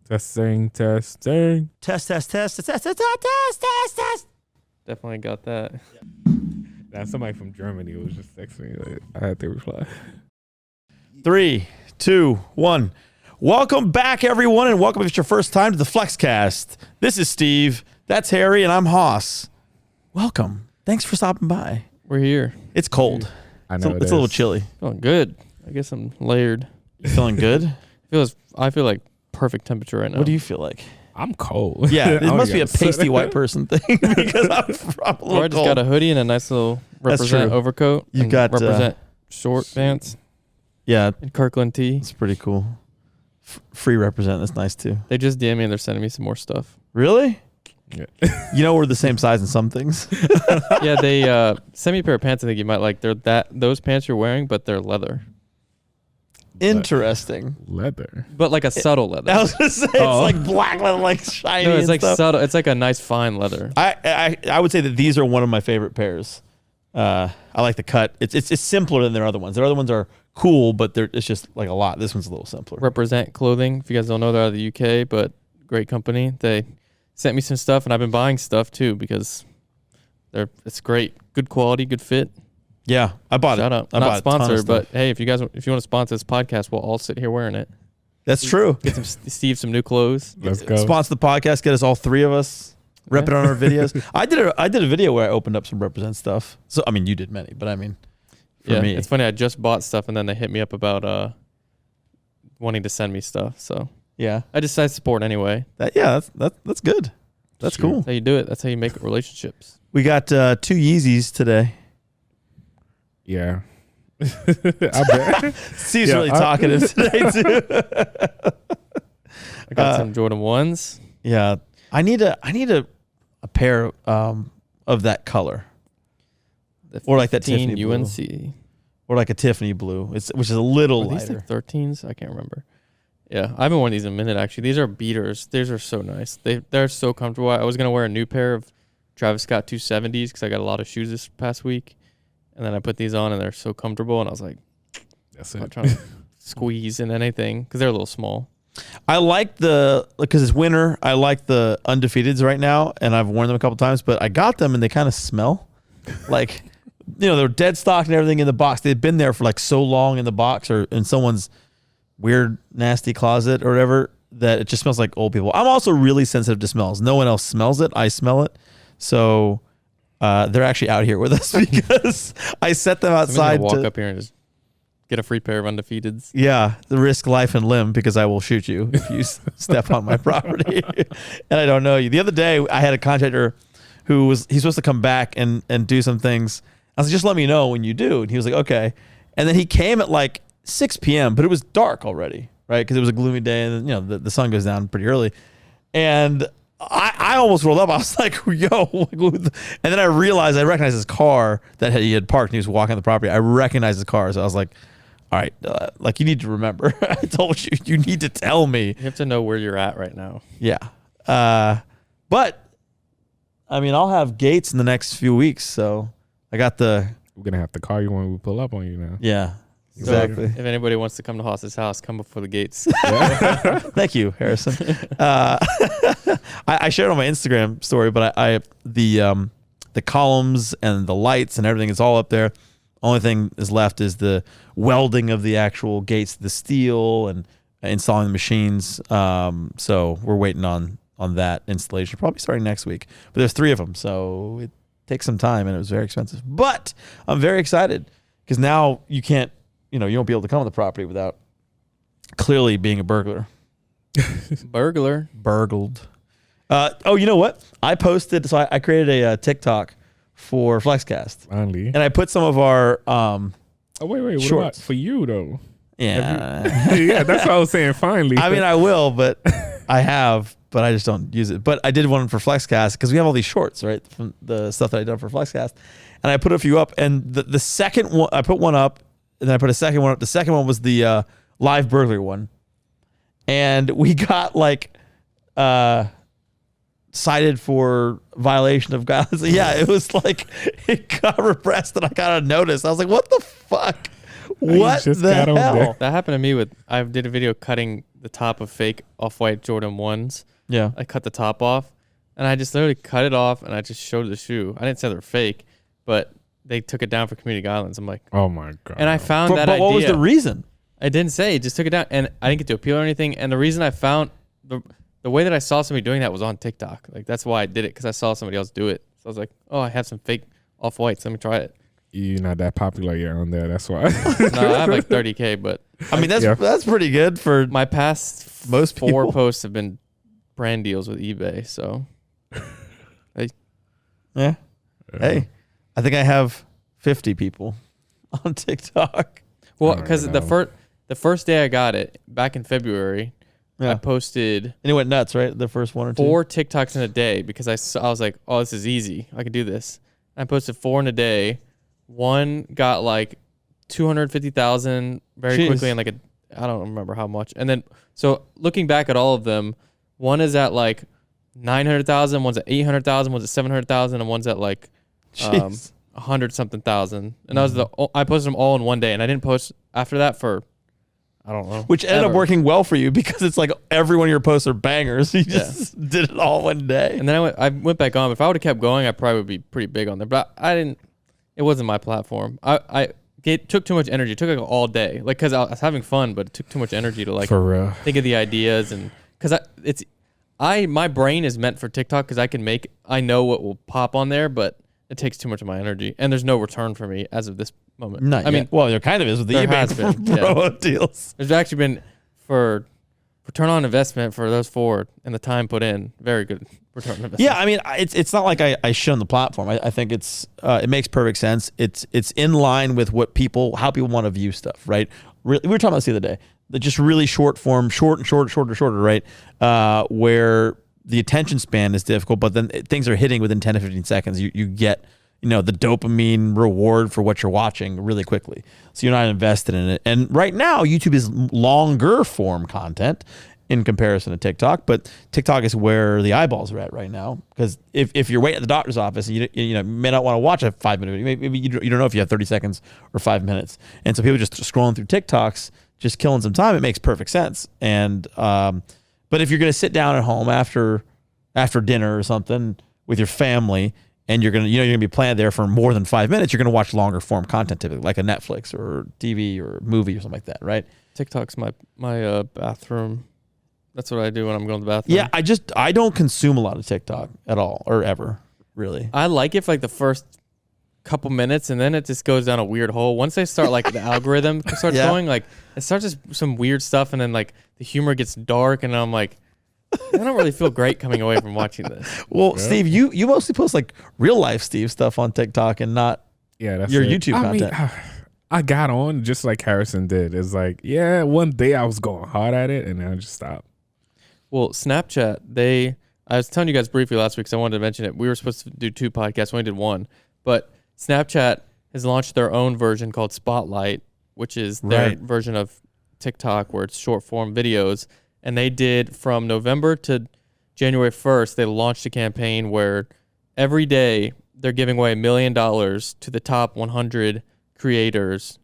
Testing. Test. Definitely got that. That's somebody from Germany who was just texting me. Like, I had to reply. 3, 2, 1. Welcome back, everyone, and welcome if it's your first time to the FLEXCAST. This is Steve. That's Harry, and I'm Haas. Welcome. Thanks for stopping by. We're here. It's cold. I know It's a little chilly. Feeling good. I guess I'm layered. You feeling good? I feel like perfect temperature right now. What do you feel like? I'm cold. Yeah, it must be a pasty white person thing because I'm a little I just got a hoodie and a nice little represent overcoat. You've got represent short pants. Yeah, and Kirkland tee. it's pretty cool. Free represent. That's nice too. They just DM me and they're sending me some more stuff. Really? Yeah. You know we're the same size in some things. Yeah, they sent me a pair of pants. I think you might like. Those pants you're wearing, but they're leather. Interesting. Leather. But like a subtle leather. I was gonna say it's like black leather, like shiny. No, it's and like stuff. subtle. It's like a nice fine leather. I would say that these are one of my favorite pairs. I like the cut. It's simpler than their other ones. Their other ones are cool, but it's just like a lot. This one's a little simpler. Represent clothing. If you guys don't know, they're out of the UK, but great company. They sent me some stuff, and I've been buying stuff too because it's great, good quality, good fit. Yeah, I bought Shout it. out. I Not bought a ton of sponsored, but stuff. hey, if you want to sponsor this podcast, we'll all sit here wearing it. That's true. Get Steve some new clothes. Let's go. Sponsor the podcast. Get us all three of us. Rep it on our videos. I did a video where I opened up some represent stuff. So I mean, you did many, but I mean, for me, it's funny. I just bought stuff, and then they hit me up about wanting to send me stuff. So yeah, I decided to support anyway. that's good. That's Sure. cool. That's how you do it. That's how you make relationships. We got 2 Yeezys today. Yeah. I bet. Steve's really talkative today too. I got some Jordan 1s. Yeah, I need a pair of that color, or like that Tiffany blue. UNC. Or like a Tiffany blue, which is a little Are these lighter. like 13s? I can't remember. Yeah, I haven't worn these in a minute actually. These are beaters. These are so nice. They're so comfortable. I was gonna wear a new pair of Travis Scott 270s because I got a lot of shoes this past week, and then I put these on and they're so comfortable. And I was like, That's I'm not it. trying to squeeze in anything because they're a little small. I like because it's winter. I like the undefeateds right now, and I've worn them a couple times. But I got them and they kind of smell like, they're dead stock and everything in the box. They've been there for like so long in the box or in someone's weird, nasty closet or whatever that it just smells like old people. I'm also really sensitive to smells. No one else smells it. I smell it. So they're actually out here with us because I set them outside. Walk up here and just get a free pair of undefeateds. Yeah, the risk life and limb because I will shoot you if you step on my property and I don't know you. The other day I had a contractor he's supposed to come back and do some things. I was like, just let me know when you do. And he was like, okay. And then he came at like 6 p.m., but it was dark already, right? Because it was a gloomy day and the sun goes down pretty early. And I almost rolled up. I was like, yo. And then I realized I recognized his car that he had parked and he was walking on the property. I recognized his car. So I was like, all right, like you need to remember. I told you need to tell me. You have to know where you're at right now. Yeah. But I mean, I'll have gates in the next few weeks. So I got We're gonna have to call you when we pull up on you now. yeah, So exactly. if anybody wants to come to Haas's house, come before the gates. Thank you, Harrison. I shared on my Instagram story, but the columns and the lights and everything is all up there. Only thing is left is the welding of the actual gates, the steel, and installing the machines. So we're waiting on that installation, probably starting next week. But there's 3 of them, so it takes some time, and it was very expensive. But I'm very excited because now you can't, you won't be able to come on the property without clearly being a burglar. Burglar. Burgled. You know what? I posted, so I created a TikTok for FLEXCAST. Finally. And I put some of our Wait. What shorts. about for you though? Yeah. Yeah, that's what I was saying. Finally. I mean, I will, but I have, but I just don't use it. But I did one for FLEXCAST because we have all these shorts, right? From the stuff that I done for FLEXCAST. And I put a few up. And the second one, I put one up, and then I put a second one up. The second one was the live burglary one. And we got like cited for violation of guidelines. Yeah, it was like it got repressed and I got a notice. I was like, what the fuck? What just the got on hell? there. That happened to me with I did a video cutting the top of fake Off-White Jordan 1s. Yeah. I cut the top off, and I just literally cut it off, and I just showed the shoe. I didn't say they're fake, but they took it down for community guidelines. I'm like, Oh my god. and I found But, that but what was idea. the reason? I didn't say. It just took it down, and I didn't get to appeal or anything. And the reason I found the way that I saw somebody doing that was on TikTok. Like that's why I did it, because I saw somebody else do it. So I was like, oh, I have some fake Off-Whites. Let me try it. You're not that popular yet on there. That's why. No, I have like 30K, but I mean, that's Yeah. that's pretty good for my past most four people. posts have been brand deals with eBay. So Yeah. Hey, I think I have 50 people on TikTok. well, I don't because know. the first day I got it back in February, Yeah. I posted And it went nuts, right? The first one or two. 4 TikToks in a day because I was like, oh, this is easy. I could do this. I posted 4 in a day. One got like 250,000 very Jeez. quickly, and like I don't remember how much. And then so looking back at all of them, one is at like 900,000, one's at 800,000, one's at 700,000, and one's at like Jeez. 100 something thousand. And that was I posted them all in one day, and I didn't post after that for I don't know. Which ended up ever. working well for you because it's like every one of your posts are bangers. You just did it all one day. And then I went back on. If I would have kept going, I probably would be pretty big on there. But I didn't. It wasn't my platform. It took too much energy. It took like all day. Like because I was having fun, but it took too much energy to like For real. think of the ideas and because my brain is meant for TikTok because I know what will pop on there, but it takes too much of my energy and there's no return for me as of this moment. Not I yet. mean, Well, there kind of is with the there eBay has been, yeah. promo deals. there's actually been for return on investment for those 4 and the time put in. Very good return on investment. Yeah, I mean, it's not like I shun the platform. I think it makes perfect sense. It's in line with how people want to view stuff, right? We were talking about this the other day. Just really short form, shorter, right? Where the attention span is difficult, but then things are hitting within 10 to 15 seconds. You get the dopamine reward for what you're watching really quickly. So you're not invested in it. And right now, YouTube is longer form content in comparison to TikTok, but TikTok is where the eyeballs are at right now. Because if you're waiting at the doctor's office, and you may not want to watch a 5-minute video. Maybe you don't know if you have 30 seconds or 5 minutes. And so people just scrolling through TikToks, just killing some time. It makes perfect sense. And but if you're going to sit down at home after dinner or something with your family, and you're gonna be planned there for more than 5 minutes, you're gonna watch longer form content, typically like a Netflix or TV or movie or something like that, right? TikTok's my bathroom. That's what I do when I'm going to the bathroom. Yeah, I don't consume a lot of TikTok at all or ever, really. I like it for like the first couple minutes, and then it just goes down a weird hole. Once they start like the algorithm starts Yeah. going, like it starts just some weird stuff, and then like the humor gets dark, and I'm like, I don't really feel great coming away from watching this. Well, Yeah. Steve, you mostly post like real life Steve stuff on TikTok and not Yeah, that's your it. YouTube content. I got on just like Harrison did. It's like, yeah, one day I was going hard at it, and then I just stopped. Well, Snapchat, I was telling you guys briefly last week because I wanted to mention it. We were supposed to do 2 podcasts. We only did 1. But Snapchat has launched their own version called Spotlight, which is their Right. version of TikTok where it's short form videos. And they did from November to January 1st, they launched a campaign where every day they're giving away $1 million to the top 100 creators.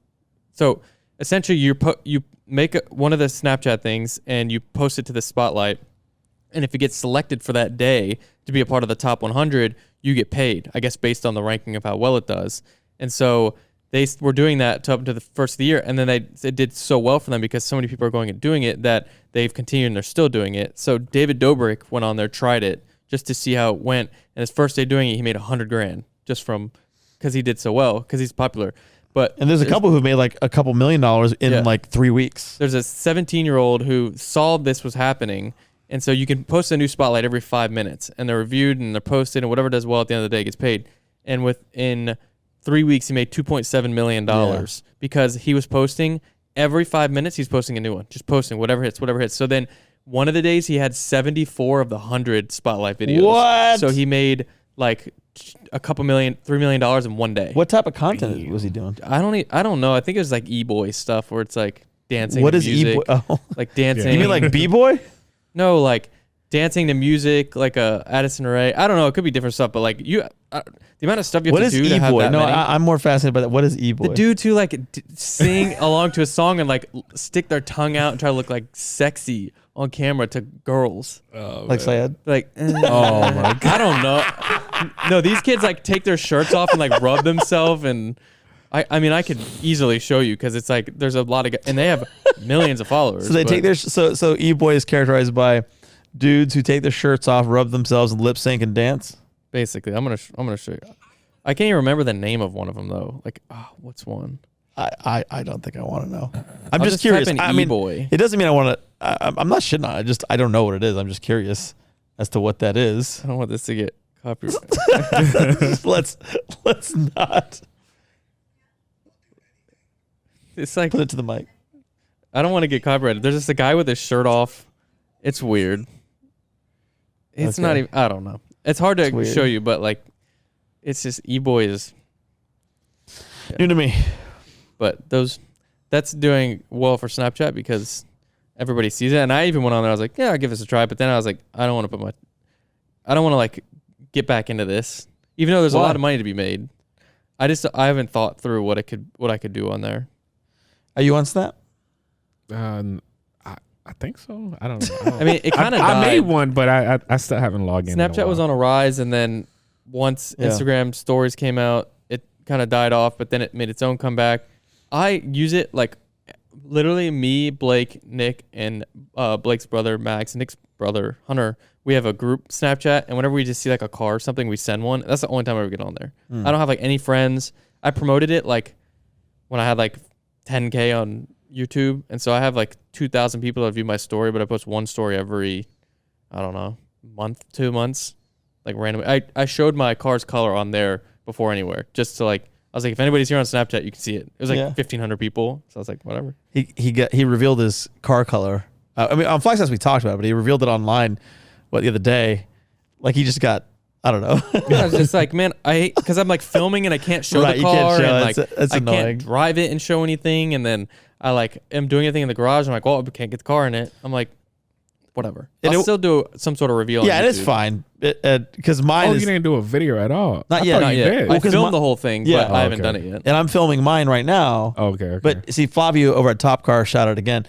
So essentially you make one of the Snapchat things and you post it to the Spotlight. And if you get selected for that day to be a part of the top 100, you get paid, I guess, based on the ranking of how well it does. And so they were doing that up to the first of the year. And then it did so well for them because so many people are going and doing it that they've continued and they're still doing it. So David Dobrik went on there, tried it just to see how it went. And his first day doing it, he made $100,000 just because he did so well, because he's popular. And there's a couple who've made like a couple $1 million in like 3 weeks. There's a 17-year-old who saw this was happening. And so you can post a new Spotlight every 5 minutes, and they're reviewed and they're posted, and whatever does well at the end of the day gets paid. And within 3 weeks, he made $2.7 million because he was posting every 5 minutes. He's posting a new one, just posting whatever hits. So then one of the days he had 74 of the 100 Spotlight videos. What? So he made like a couple million, $3 million in one day. What type of content was he doing? I don't know. I think it was like e-boy stuff where it's like dancing. What and is music, e-boy? Oh. like dancing. You mean like b-boy? No, like dancing to music, like a Addison Rae. I don't know. It could be different stuff, but like the amount of stuff you have to do to have that many. I'm more fascinated by that. What is e-boy? The dudes who like sing along to a song and like stick their tongue out and try to look like sexy on camera to girls. Like Syed? Like, Oh my god. I don't know. No, these kids like take their shirts off and like rub themselves, and I mean I could easily show you because it's like there's a lot of and they have millions of followers. So they take their so e-boy is characterized by dudes who take their shirts off, rub themselves, and lip sync and dance. Basically, I'm gonna show you. I can't even remember the name of one of them though. Like, what's one? I don't think I want to know. I'll just curious. Type in I mean, e-boy. it doesn't mean I want to. I'm not shitting on it. I don't know what it is. I'm just curious as to what that is. I don't want this to get copyrighted. let's not. It's like Put it to the mic. I don't want to get copyrighted. There's just a guy with his shirt off. It's weird. It's not even. I don't know. It's hard to show you, but like, it's just e-boy is new to me. But that's doing well for Snapchat because everybody sees it. And I even went on there. I was like, yeah, I'll give this a try. But then I was like, I don't want to like get back into this, even though there's a lot of money to be made. I haven't thought through what I could do on there. Are you on Snap? I think so. I don't know. I mean, it kind of died. I made one, but I still haven't logged in. Snapchat was on a rise, and then once Instagram stories came out, it kind of died off, but then it made its own comeback. I use it like literally me, Blake, Nick, and Blake's brother, Max, and Nick's brother, Hunter. We have a group Snapchat, and whenever we just see like a car or something, we send one. That's the only time I ever get on there. I don't have like any friends. I promoted it like when I had like 10K on YouTube, and so I have like 2,000 people that view my story, but I post one story every, I don't know, month, 2 months, like randomly. I showed my car's color on there before anywhere, just to like, I was like, if anybody's here on Snapchat, you can see it. It was like 1,500 people, so I was like, whatever. He revealed his car color. I mean, on FLEXCAST we talked about it, but he revealed it online the other day. Like he just got, I don't know. I was just like, man, because I'm like filming and I can't show the car, and like it's I annoying. can't drive it and show anything, and then I like am doing anything in the garage. I'm like, well, I can't get the car in it. I'm like, whatever. I'll still do some sort of reveal. Yeah, it is fine. Because mine is. You didn't do a video at all. Not yet. Not yet. Well, I filmed the whole thing, but I haven't done it yet. And I'm filming mine right now. Okay. But see, Flaviu over at Top Car, shout out again.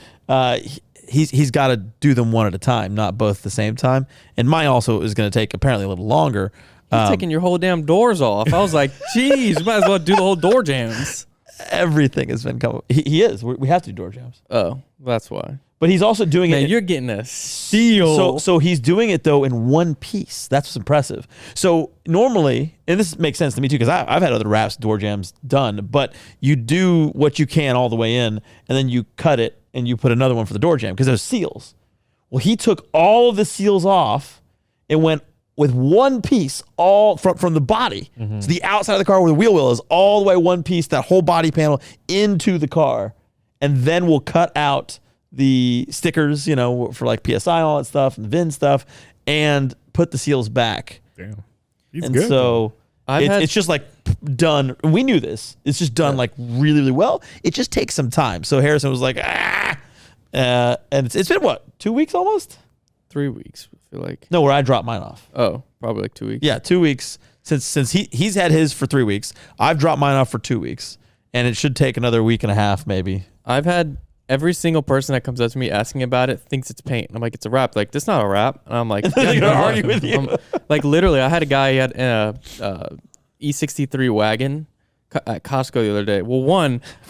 He's got to do them one at a time, not both at the same time. And mine also is going to take apparently a little longer. You're taking your whole damn doors off. I was like, geez, you might as well do the whole door jams. Everything has been coming. He is. We have to do door jams. Oh, that's why. But he's also doing it. You're getting a steal. So he's doing it though in one piece. That's what's impressive. So normally, and this makes sense to me too, because I've had other wraps door jams done, but you do what you can all the way in, and then you cut it and you put another one for the door jam because there's seals. Well, he took all of the seals off and went with one piece all from the body. So the outside of the car where the wheel is all the way one piece, that whole body panel into the car, and then we'll cut out the stickers, for like PSI and all that stuff and the VIN stuff, and put the seals back. Damn. He's and good. So it's just like done. We knew this. It's just done like really, really well. It just takes some time. So Harrison was like, and it's been what, 2 weeks almost? 3 weeks, I feel like. No, where I dropped mine off. Oh, probably like 2 weeks. Yeah, 2 weeks since he's had his for 3 weeks. I've dropped mine off for 2 weeks, and it should take another week and a half maybe. I've had every single person that comes up to me asking about it thinks it's paint. I'm like, it's a wrap. Like, this is not a wrap. And I'm like, they're gonna argue with you. Like literally, I had a guy, he had a E63 wagon at Costco the other day. Well,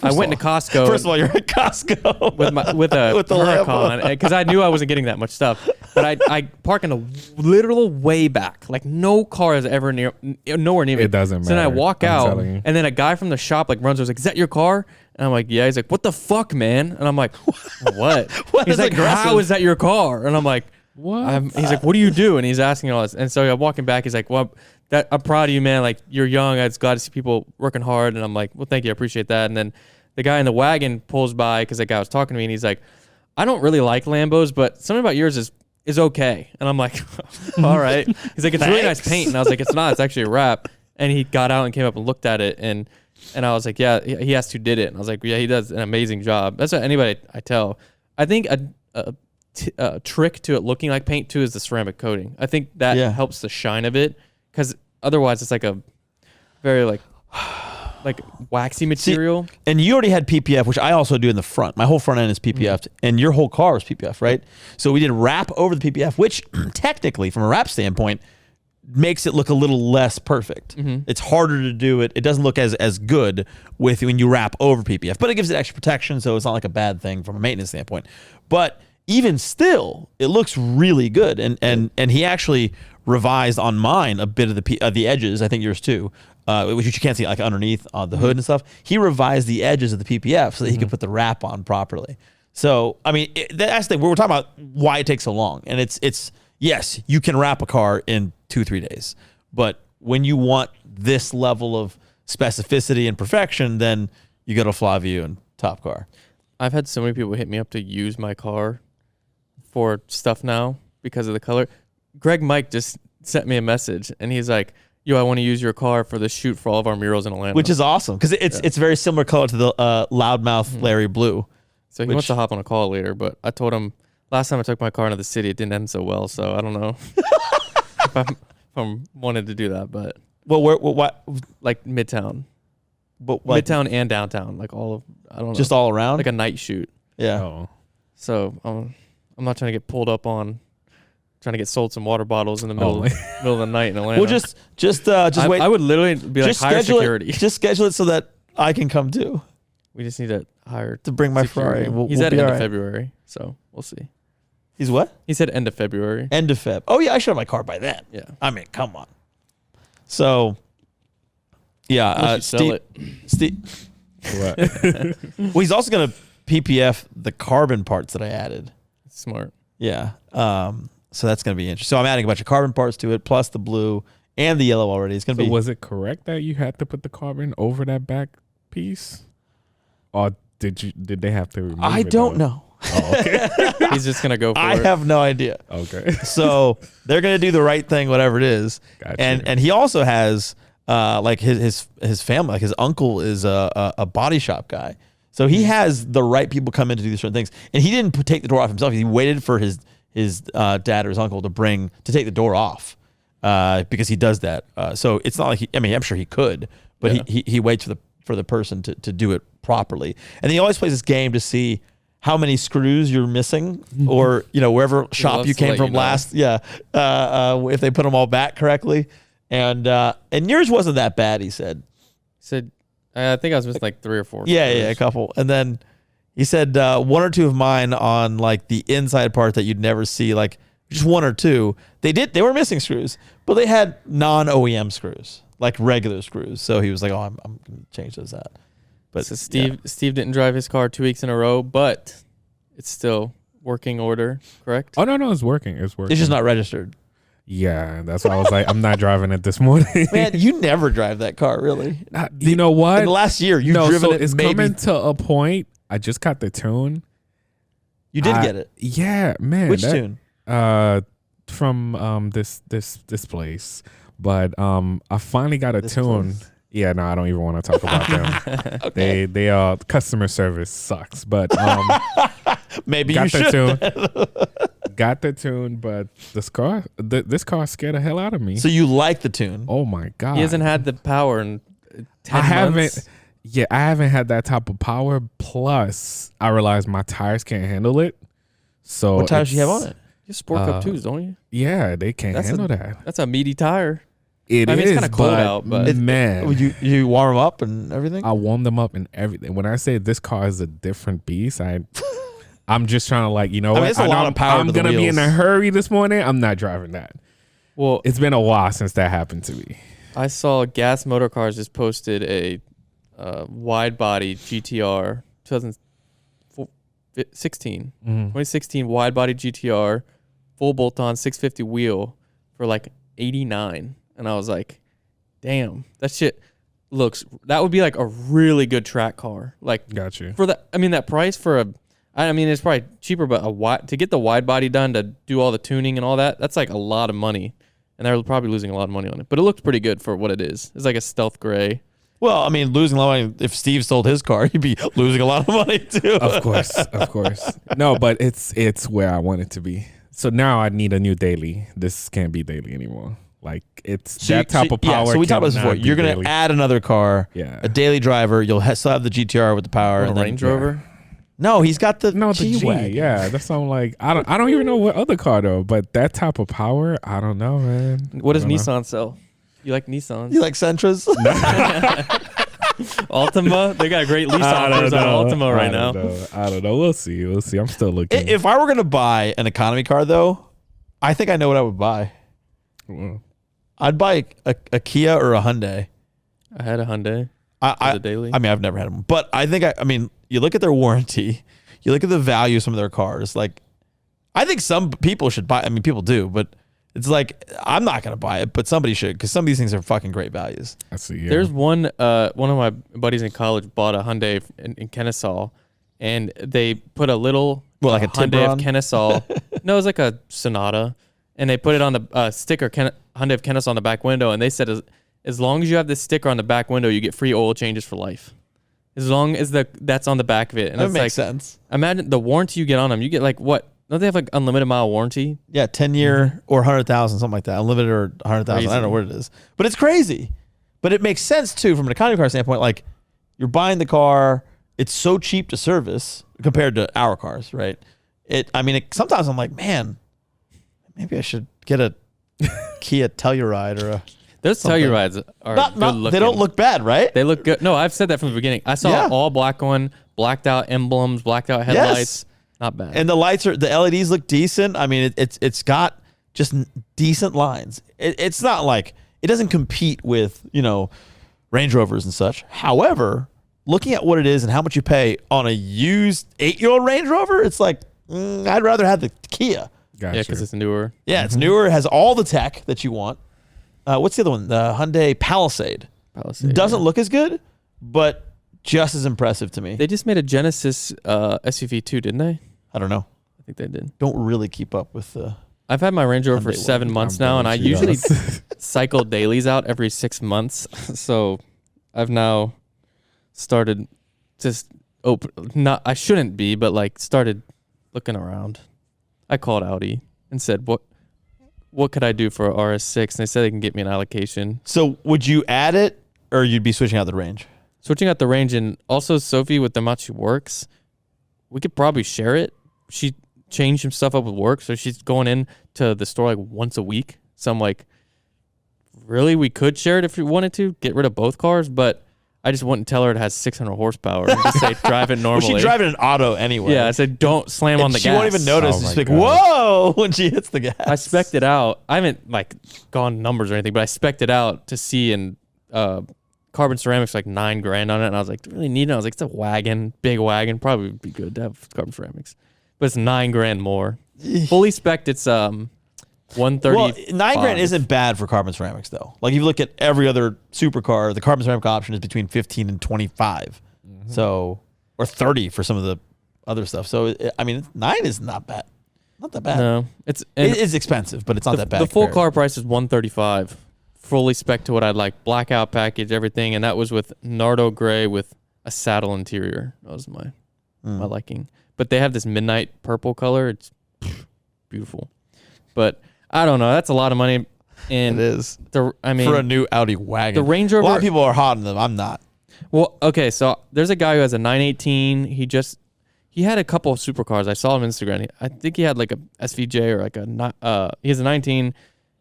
I went to Costco. First of all, you're at Costco with the Huracan, because I knew I wasn't getting that much stuff. But I park in a literal way back, like no car is ever nowhere near me. It doesn't matter. So then I walk out, and then a guy from the shop like runs. Was like, "Is that your car?" And I'm like, "Yeah." He's like, "What the fuck, man?" And I'm like, "What?" He's like, aggressive. "How is that your car?" And I'm like, "What?" He's like, "What do you do?" And he's asking all this. And so I'm walking back. He's like, "Well, I'm proud of you, man. Like, you're young. I'm glad to see people working hard." And I'm like, "Well, thank you. I appreciate that." And then the guy in the wagon pulls by because that guy was talking to me, and he's like, "I don't really like Lambos, but something about yours is okay." And I'm like, "All right." He's like, "It's really nice paint." And I was like, "It's not. It's actually a wrap." And he got out and came up and looked at it, and I was like, "Yeah." He asked who did it, and I was like, "Yeah, he does an amazing job." That's what anybody I tell. I think trick to it looking like paint too is the ceramic coating. I think that helps the shine of it, because otherwise it's like a very like waxy material. See, and you already had PPF, which I also do in the front. My whole front end is PPF'd, and your whole car was PPF, right? So we did wrap over the PPF, which technically, from a wrap standpoint, makes it look a little less perfect. It's harder to do it. It doesn't look as good when you wrap over PPF, but it gives it extra protection, so it's not like a bad thing from a maintenance standpoint. But even still, it looks really good. And he actually revised on mine a bit of the edges. I think yours too, which you can't see like underneath on the hood and stuff. He revised the edges of the PPF so that he could put the wrap on properly. So I mean, that's the thing. We're talking about why it takes so long, and it's yes, you can wrap a car in 2-3 days, but when you want this level of specificity and perfection, then you go to Flaviu and Top Car. I've had so many people hit me up to use my car for stuff now because of the color. Greg Mike just sent me a message, and he's like, yo, I want to use your car for the shoot for all of our murals in Atlanta. Which is awesome, because it's very similar color to the loudmouth Larry Blue. So he wants to hop on a call later, but I told him last time I took my car into the city, it didn't end so well, so I don't know if I'm wanted to do that, but... Well, what? Like Midtown. But like, Midtown and downtown, like all of, I don't know. Just all around? Like a night shoot. Yeah. Oh. So I'm not trying to get pulled up on trying to get sold some water bottles in the middle of the night in Atlanta. Well, just wait. I would literally be like, hire security. Just schedule it so that I can come too. We just need to hire to bring my security. Ferrari. He's at end of February, so we'll see. He's what? He said end of February. End of Feb. Oh yeah, I should have my car by then. Yeah. I mean, come on. So, yeah, Steve. What? Well, he's also gonna PPF the carbon parts that I added. Smart. Yeah. So that's gonna be interesting. So I'm adding a bunch of carbon parts to it, plus the blue and the yellow already. It's gonna be. Was it correct that you had to put the carbon over that back piece, or did they have to remove I it? don't know. Oh, okay. He's just gonna go for it. I have no idea. Okay. So they're gonna do the right thing, whatever it is. Gotcha. And he also has like his family, like his uncle is a body shop guy. So he has the right people come in to do these certain things. And he didn't take the door off himself. He waited for his dad or his uncle to take the door off because he does that. So it's not like I'm sure he could, but he waits for the person to do it properly. And he always plays this game to see how many screws you're missing, or wherever shop you came from last. Yeah, if they put them all back correctly, and yours wasn't that bad. He said. I think I was missing like 3 or 4. Yeah, a couple, and then he said 1 or 2 of mine on like the inside part that you'd never see, like just 1 or 2. They were missing screws, but they had non-OEM screws, like regular screws. So he was like, "Oh, I'm gonna change those out." But so Steve didn't drive his car 2 weeks in a row, but it's still working order, correct? Oh no, it's working. It's working. It's just not registered. Yeah, that's why I was like, I'm not driving it this morning. Man, you never drive that car, really. You know what? In the last year, you've driven so it. It's maybe coming to a point. I just got the tune. You did get it. Yeah, man. Which tune? From this place, but I finally got a tune. Place. Yeah, no, I don't even want to talk about them. Okay. They customer service sucks, but maybe got you should. The tune. Got the tune, but this car scared the hell out of me. So you like the tune? Oh my god! He hasn't had the power in 10 months. Yeah, I haven't had that type of power. Plus, I realized my tires can't handle it. So what tires do you have on it? You have Sport Cup 2s, don't you? Yeah, they can't handle that. That's a meaty tire. It is, it's kind of cold out, but man, you warm them up and everything. I warm them up and everything. When I say this car is a different beast, I'm just trying to what? It's a lot of power. I'm gonna be in a hurry this morning. I'm not driving that. Well, it's been a while since that happened to me. I saw Gas Motor Cars just posted a wide body GTR 2016 2016 wide body GTR full bolt on 650 wheel for like 89. And I was like, damn, that shit that would be like a really good track car. Like, got you. For that, that price for it's probably cheaper, but to get the wide body done, to do all the tuning and all that, that's like a lot of money. And they're probably losing a lot of money on it. But it looked pretty good for what it is. It's like a stealth gray. Well, I mean, losing a lot of money. If Steve sold his car, he'd be losing a lot of money too. Of course. No, but it's where I want it to be. So now I need a new daily. This can't be daily anymore. Like it's that type of power. Yeah, so we talked about this before. You're gonna add another car. Yeah. A daily driver. You'll still have the GTR with the power. And Range Rover. No, he's got the G. Yeah, that's something like I don't even know what other car though. But that type of power, I don't know, man. What does Nissan sell? You like Nissans? You like Sentras? Altima? They got great lease offers on Altima right now. I don't know. We'll see. I'm still looking. If I were going to buy an economy car, though, I think I know what I would buy. Well, I'd buy a Kia or a Hyundai. I had a Hyundai. I daily. I mean, I've never had one. But I think, I mean, you look at their warranty, you look at the value of some of their cars. Like, I think some people should buy. I mean, people do, but it's like, I'm not going to buy it, but somebody should, because some of these things are fucking great values. I see. Yeah. There's one of my buddies in college bought a Hyundai in Kennesaw, and they put a little like a Hyundai Tiburon? of Kennesaw. No, it was like a Sonata, and they put it on the sticker Hyundai of Kennesaw on the back window, and they said as long as you have this sticker on the back window, you get free oil changes for life. As long as that's on the back of it. And That it's makes like, sense. imagine the warranty you get on them. You get like what? Don't they have like unlimited mile warranty? Yeah, 10-year or 100,000, something like that. Unlimited or 100,000. I don't know what it is. But it's crazy. But it makes sense, too, from an economy car standpoint. Like, you're buying the car. It's so cheap to service compared to our cars, right? Sometimes I'm like, man, maybe I should get a Kia Telluride or a... Those Tellurides are good looking. They don't look bad, right? They look good. No, I've said that from the beginning. I saw an all black one, blacked out emblems, blacked out headlights. Yes. Not bad. And the LEDs look decent. I mean, it's got just decent lines. It's not like, it doesn't compete with, Range Rovers and such. However, looking at what it is and how much you pay on a used 8-year-old Range Rover, it's like, I'd rather have the Kia. Gotcha. Yeah, because it's newer. Yeah, it's newer. It has all the tech that you want. What's the other one? The Hyundai Palisade. Doesn't look as good, but just as impressive to me. They just made a Genesis SUV too, didn't they? I don't know. I think they did. Don't really keep up with the... I've had my Range Rover for Hyundai 7 months now, and I usually cycle dailies out every 6 months. So I've now started just I shouldn't be, but like started looking around. I called Audi and said, what could I do for a RS6? And they said they can get me an allocation. So would you add it, or you'd be switching out the range? Switching out the range, and also Sophie, with the amount she works, we could probably share it. She changed some stuff up with work, so she's going in to the store like once a week. So I'm like, really, we could share it if we wanted to, get rid of both cars, but I just wouldn't tell her it has 600 horsepower and just say drive it normally. Well, she drive it in auto anyway. Yeah, I said don't slam on the gas. She won't even notice. She's like, God. whoa, when she hits the gas. I spec'd it out. I haven't like gone numbers or anything, but I spec'd it out to see, and carbon ceramics like $9,000 on it, and I was like, do you really need it? I was like, it's a wagon, big wagon, probably would be good to have carbon ceramics, but it's $9,000 more. Fully spec'd, it's 130. Well, $9,000 isn't bad for carbon ceramics though. Like if you look at every other supercar, the carbon ceramic option is between 15 and 25. So, or 30 for some of the other stuff. So, $9 is not bad. Not that bad. No, it is expensive, but it's not that bad. The full car price is $135. Fully spec to what I'd like, blackout package, everything, and that was with Nardo gray with a saddle interior. That was my liking. But they have this midnight purple color. It's beautiful. But I don't know. That's a lot of money. And it is. For a new Audi wagon. The Range Rover. A lot of people are hot on them. I'm not. Well, okay. So there's a guy who has a 918. He had a couple of supercars. I saw him on Instagram. I think he had like a SVJ or like he has a 19.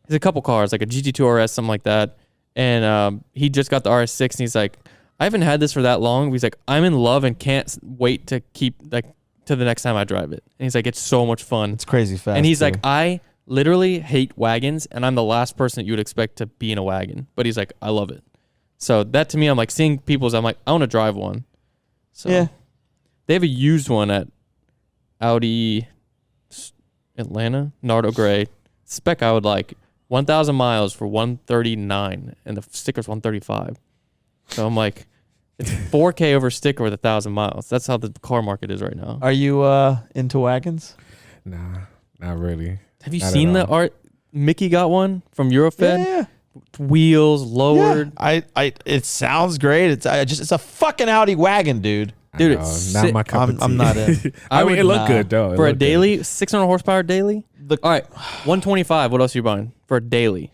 He has a couple cars, like a GT2 RS, something like that. And he just got the RS6, and he's like, I haven't had this for that long. He's like, I'm in love and can't wait to keep like to the next time I drive it. And he's like, it's so much fun. It's crazy fast. And he's like, I literally hate wagons, and I'm the last person that you would expect to be in a wagon. But he's like, I love it. So that to me, I'm like seeing people's. I'm like, I want to drive one. So yeah, they have a used one at Audi Atlanta, Nardo gray spec. I would like 1,000 miles for 139, and the sticker's 135. So I'm like, it's 4K over sticker with 1,000 miles. That's how the car market is right now. Are you into wagons? Nah, not really. Have you Not seen at the all. art? Mickey got one from Eurofed. Yeah. wheels lowered. It sounds great. It's a fucking Audi wagon, dude. Dude, it's not my cup of tea. I'm not in. I mean, it looked good though. For a daily, 600 horsepower daily. All right, 125. What else are you buying for a daily?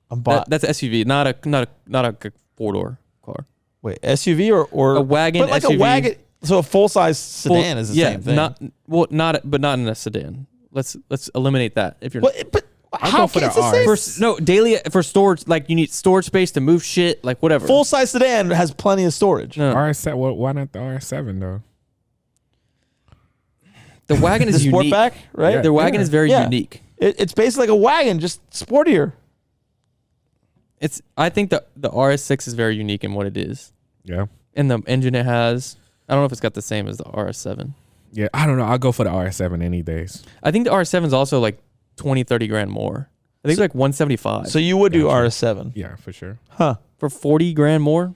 That's SUV, not a 4-door car. Wait, SUV or a wagon? But like SUV. a wagon. So a full size sedan is the same thing. Not in a sedan. Let's eliminate that. If you're but how for can the R. daily for storage, like you need storage space to move shit, like whatever. Full size sedan has plenty of storage. No. RS7. Why not the RS7 though? The wagon is the unique. Sportback, right? Yeah. The wagon is very unique. It's basically like a wagon, just sportier. I think the RS6 is very unique in what it is. Yeah. And the engine it has. I don't know if it's got the same as the RS7. Yeah, I don't know. I'll go for the RS7 any days. I think the RS7 is also like 20, 30 grand more. I think it's like 175. So you would do RS7? Yeah, for sure. Huh. For 40 grand more?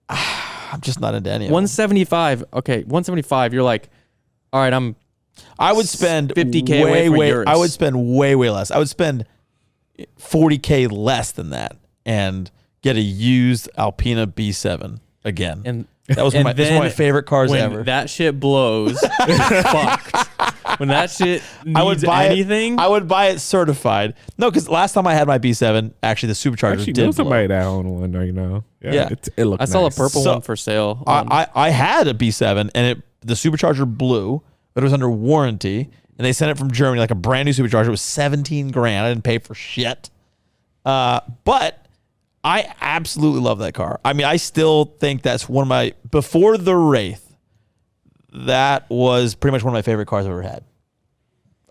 I'm just not into any of them. 175. Okay, 175. You're like, all right, I would spend 50K away from yours. I would spend way less. I would spend 40K less than that and get a used Alpina B7 again. And that was one of my favorite cars ever. When that shit blows, it's fucked. When that shit needs anything, I would buy it certified. No, because last time I had my B7, actually the supercharger Actually, did know somebody blow. that owned one, you know. Yeah. It looked I saw nice. a purple one for sale. I had a B7 and the supercharger blew, but it was under warranty. And they sent it from Germany, like a brand new supercharger. It was 17 grand. I didn't pay for shit. But I absolutely love that car. I mean, I still think that's one of my, before the Wraith, that was pretty much one of my favorite cars I've ever had.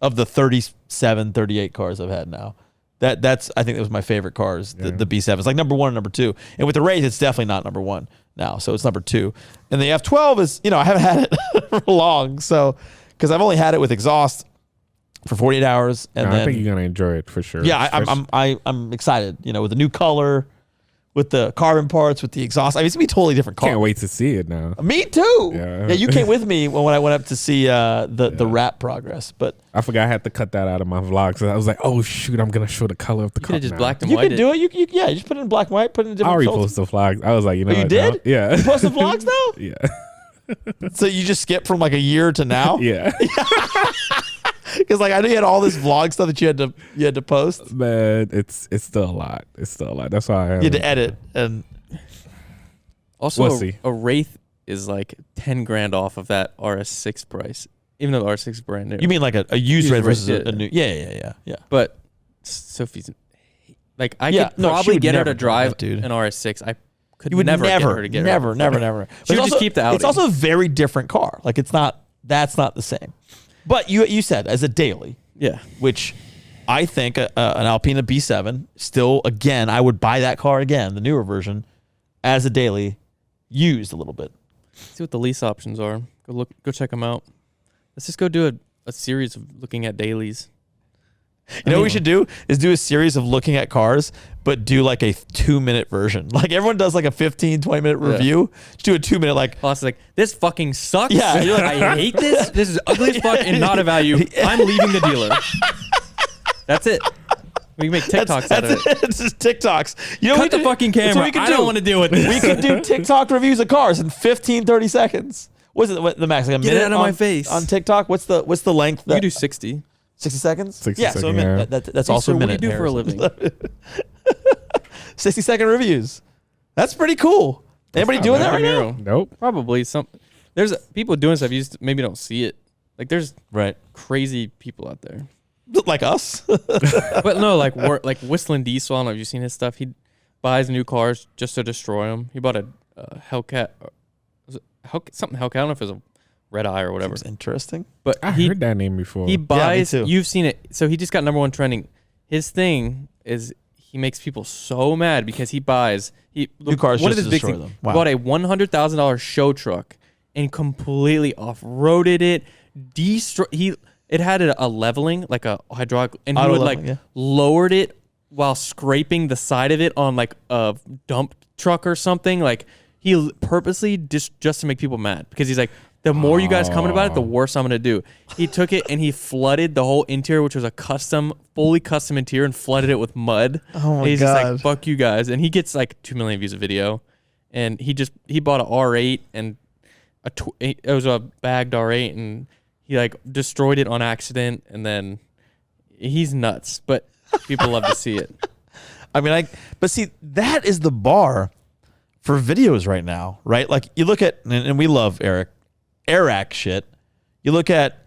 Of the 37, 38 cars I've had now. That's I think that was my favorite cars, the B7. It's like number one and number two. And with the Wraith, it's definitely not number one now. So it's number two. And the F12 is, I haven't had it for long. So, because I've only had it with exhaust for 48 hours. And then, I think you're going to enjoy it for sure. Yeah, I'm excited, with the new color, with the carbon parts, with the exhaust. I mean, it's going to be a totally different car. Can't wait to see it now. Me too. Yeah, you came with me when I went up to see the wrap progress. But I forgot I had to cut that out of my vlog. So I was like, oh, shoot, I'm going to show the color of the car. You could have just blacked and you white can do it. You just put it in black and white, put it in a I different already filter. posted the vlogs. I was like, Oh, you did? Yeah. You posted vlogs now? Yeah. So you just skipped from like a year to now? Yeah. Because I knew you had all this vlog stuff that you had to post. Man, it's still a lot. It's still a lot. That's why I You had to edit and Also, We'll see. a Wraith is like 10 grand off of that RS6 price, even though the RS6 is brand new. you mean like a used Wraith versus Wraith, a new? Yeah. But Sophie's like, I Yeah, could no, she probably would get her never to do drive that, dude. an RS6. I could You would never get her to get never. She But would also, just keep the Audi. It's also a very different car. Like that's not the same. But you said as a daily, yeah. which I think an Alpina B7 still, again, I would buy that car again, the newer version, as a daily, used a little bit. See what the lease options are. Go check them out. Let's just go do a series of looking at dailies. You know what we should do is do a series of looking at cars, but do like a 2-minute version. Like everyone does like a 15, 20-minute review. Just do a 2-minute like. Plus, like, this fucking sucks. Yeah. You're like, I hate this. This is ugly as fuck and not a value. I'm leaving the dealer. That's it. We can make TikToks out of it. It's just TikToks. You know, Cut the fucking camera. I don't want to deal with this. We could do TikTok reviews of cars in 15, 30 seconds. What's it? What, the max? Like a Get minute it out of my face. on TikTok. What's the length? You do 60. 60 seconds? 60 yeah, so a seconds, minute. yeah. That's also a What do minute. you do for a living? 60-second reviews. That's pretty cool. Anybody doing that right now? Nope. Probably some. There's people doing stuff. You just maybe don't see it. Like there's Right. crazy people out there. Like us? But no, like Whistling Diesel. I don't know if you've seen his stuff. He buys new cars just to destroy them. He bought a Hellcat. Was it something Hellcat? I don't know if it was a Red Eye or whatever. Seems interesting. But I heard that name before. He buys. too. You've seen it. So he just got #1 trending. His thing is he makes people so mad because he buys New cars one just of his to big destroy things. them. Wow. Bought a $100,000 show truck and completely off-roaded it. It had a leveling, like a hydraulic, and he Auto would leveling, like yeah. lowered it while scraping the side of it on like a dump truck or something. Like he purposely just to make people mad because he's like, The more you guys comment about it, the worse I'm gonna do. He took it and he flooded the whole interior, which was a fully custom interior, and flooded it with mud. Oh my He's God. just like, fuck you guys. And he gets like 2 million views a video. And he bought an R8 and it was a bagged R8, and he like destroyed it on accident. And then he's nuts, but people love to see it. I mean, but see, that is the bar for videos right now, right? Like you look at, and we love Eric shit. You look at,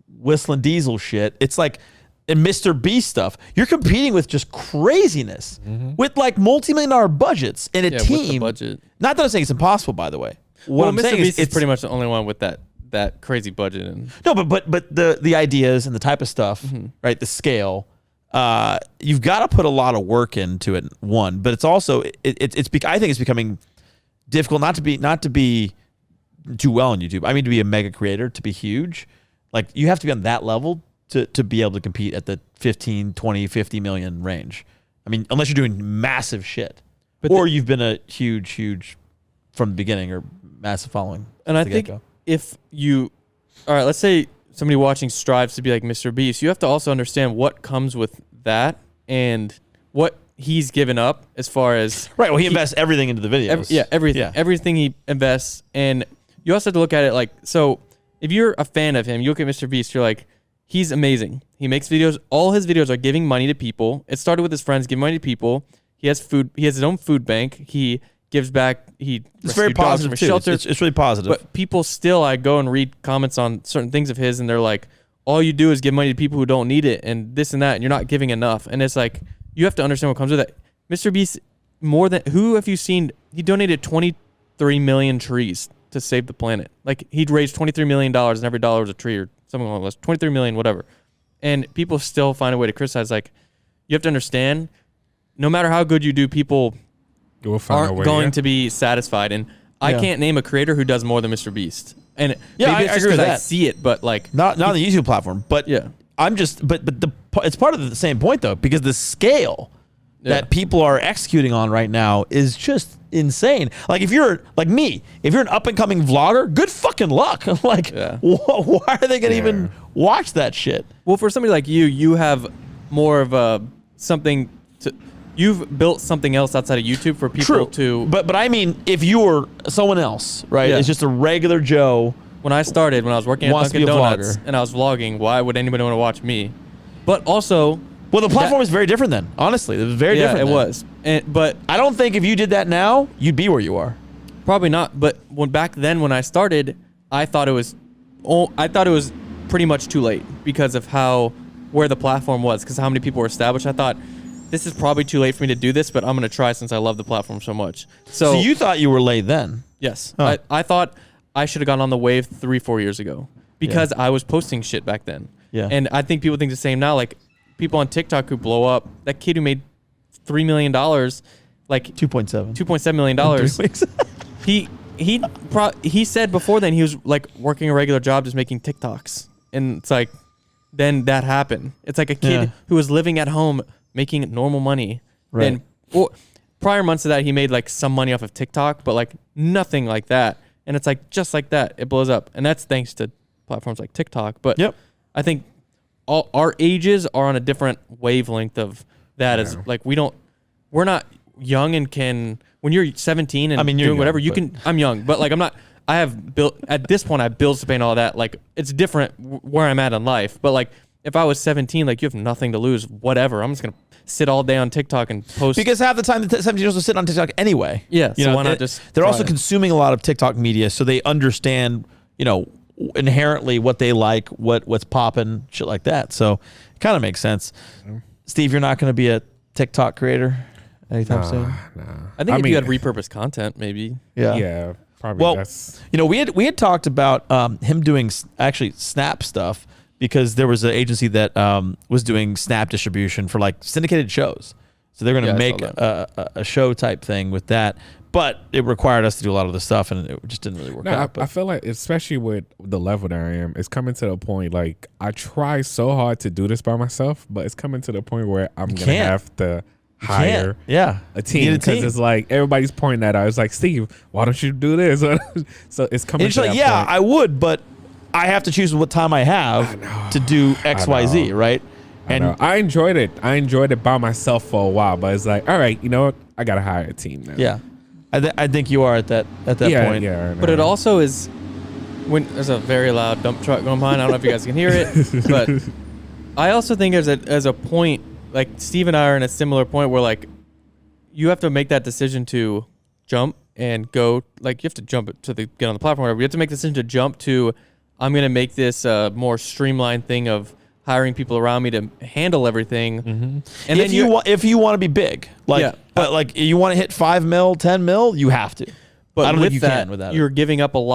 Whistling Diesel shit. It's like, and Mr. Beast stuff. You're competing with just craziness with like multi-million-dollar budgets and a team. With the budget. Not that I'm saying it's impossible, by the way. What I'm Mr. saying Beast is pretty much the only one with that crazy budget. And no, but the ideas and the type of stuff, right? The scale. You've got to put a lot of work into it. One, but it's also I think it's becoming difficult not to be too well on YouTube. I mean, to be a mega creator, to be huge, like you have to be on that level to be able to compete at the 15, 20, 50 million range. I mean, unless you're doing massive shit, or you've been a huge from the beginning or massive following. And I think if you, all right, let's say somebody watching strives to be like Mr. Beast, you have to also understand what comes with that and what he's given up as far as right. Well, he invests everything into the videos. Everything he invests, and you also have to look at it like, so if you're a fan of him, you look at Mr. Beast, you're like, he's amazing. He makes videos. All his videos are giving money to people. It started with his friends giving money to people. He has food. He has his own food bank. He gives back. It's very positive too. It's really positive. But people still, I go and read comments on certain things of his, and they're like, all you do is give money to people who don't need it, and this and that, and you're not giving enough. And it's like, you have to understand what comes with it. Mr. Beast, who have you seen? He donated 23 million trees to save the planet. Like, he'd raised $23 million, and every dollar was a tree or something along those 23 million, whatever. And people still find a way to criticize. Like, you have to understand, no matter how good you do, people aren't going to be satisfied. And I can't name a creator who does more than Mr. Beast. And maybe it's just because I see it, but like not on the YouTube platform. But I'm just but it's part of the same point though, because the scale that people are executing on right now is just insane. Like if you're like me, if you're an up and coming vlogger, good fucking luck. Like why are they gonna even watch that shit? Well, for somebody like you have more of something to. You've built something else outside of YouTube for people to... But I mean, if you were someone else, right? It's just a regular Joe. When I started, when I was working at Dunkin' Donuts and I was vlogging, why would anybody want to watch me? But also... Well, the platform was very different then. Honestly, it was very different then. It was. But I don't think if you did that now, you'd be where you are. Probably not. But back then when I started, I thought it was pretty much too late because of where the platform was, because how many people were established. I thought... this is probably too late for me to do this, but I'm going to try since I love the platform so much. So you thought you were late then? Yes. Huh. I thought I should have gone on the wave 3-4 years ago because I was posting shit back then. Yeah. And I think people think the same now. Like people on TikTok who blow up, that kid who made $3 million, like $2.7 million. He said before then he was like working a regular job just making TikToks. And it's like, then that happened. It's like a kid who was living at home making normal money. Right. And prior months of that, he made like some money off of TikTok, but like nothing like that. And it's like, just like that, it blows up. And that's thanks to platforms like TikTok. But I think all our ages are on a different wavelength of that. Is like, we're not young and when you're 17 and doing young, whatever, I'm young, but like at this point I have bills to pay and all that. Like it's different where I'm at in life, but like, if I was 17, like you have nothing to lose, whatever. I'm just going to sit all day on TikTok and post. Because half the time the 17-year-olds are sitting on TikTok anyway. Yeah, so why not just they're also consuming a lot of TikTok media, so they understand, inherently what they like, what's popping, shit like that. So it kind of makes sense. Steve, you're not going to be a TikTok creator anytime soon? Nah. I think if you had repurposed content, maybe. Yeah, probably. Well, we had talked about him doing actually Snap stuff, because there was an agency that was doing Snap distribution for like syndicated shows. So they're going to make a show type thing with that. But it required us to do a lot of the stuff, and it just didn't really work out. I feel like, especially with the level that I am, it's coming to the point, like, I try so hard to do this by myself, but it's coming to the point where I'm going to have to hire Yeah. a team because it's like everybody's pointing at. I was like, Steve, why don't you do this? So it's coming. And it's like, yeah, I would, but I have to choose what time I have to do X, Y, Z, right? And I enjoyed it. I enjoyed it by myself for a while, but it's like, all right, you know what? I gotta hire a team now. Yeah, I think you are at that point. Yeah, but it also is when there's a very loud dump truck going behind. I don't know if you guys can hear it, but I also think as a point, like Steve and I are in a similar point where like you have to make that decision to jump and go. Like you have to jump to get on the platform. Whatever. You have to make the decision to jump to. I'm gonna make this a more streamlined thing of hiring people around me to handle everything. Mm-hmm. And if you want to be big, but like you want to hit 5 mil, 10 mil, you have to. But I don't think with you that, can without you're giving up you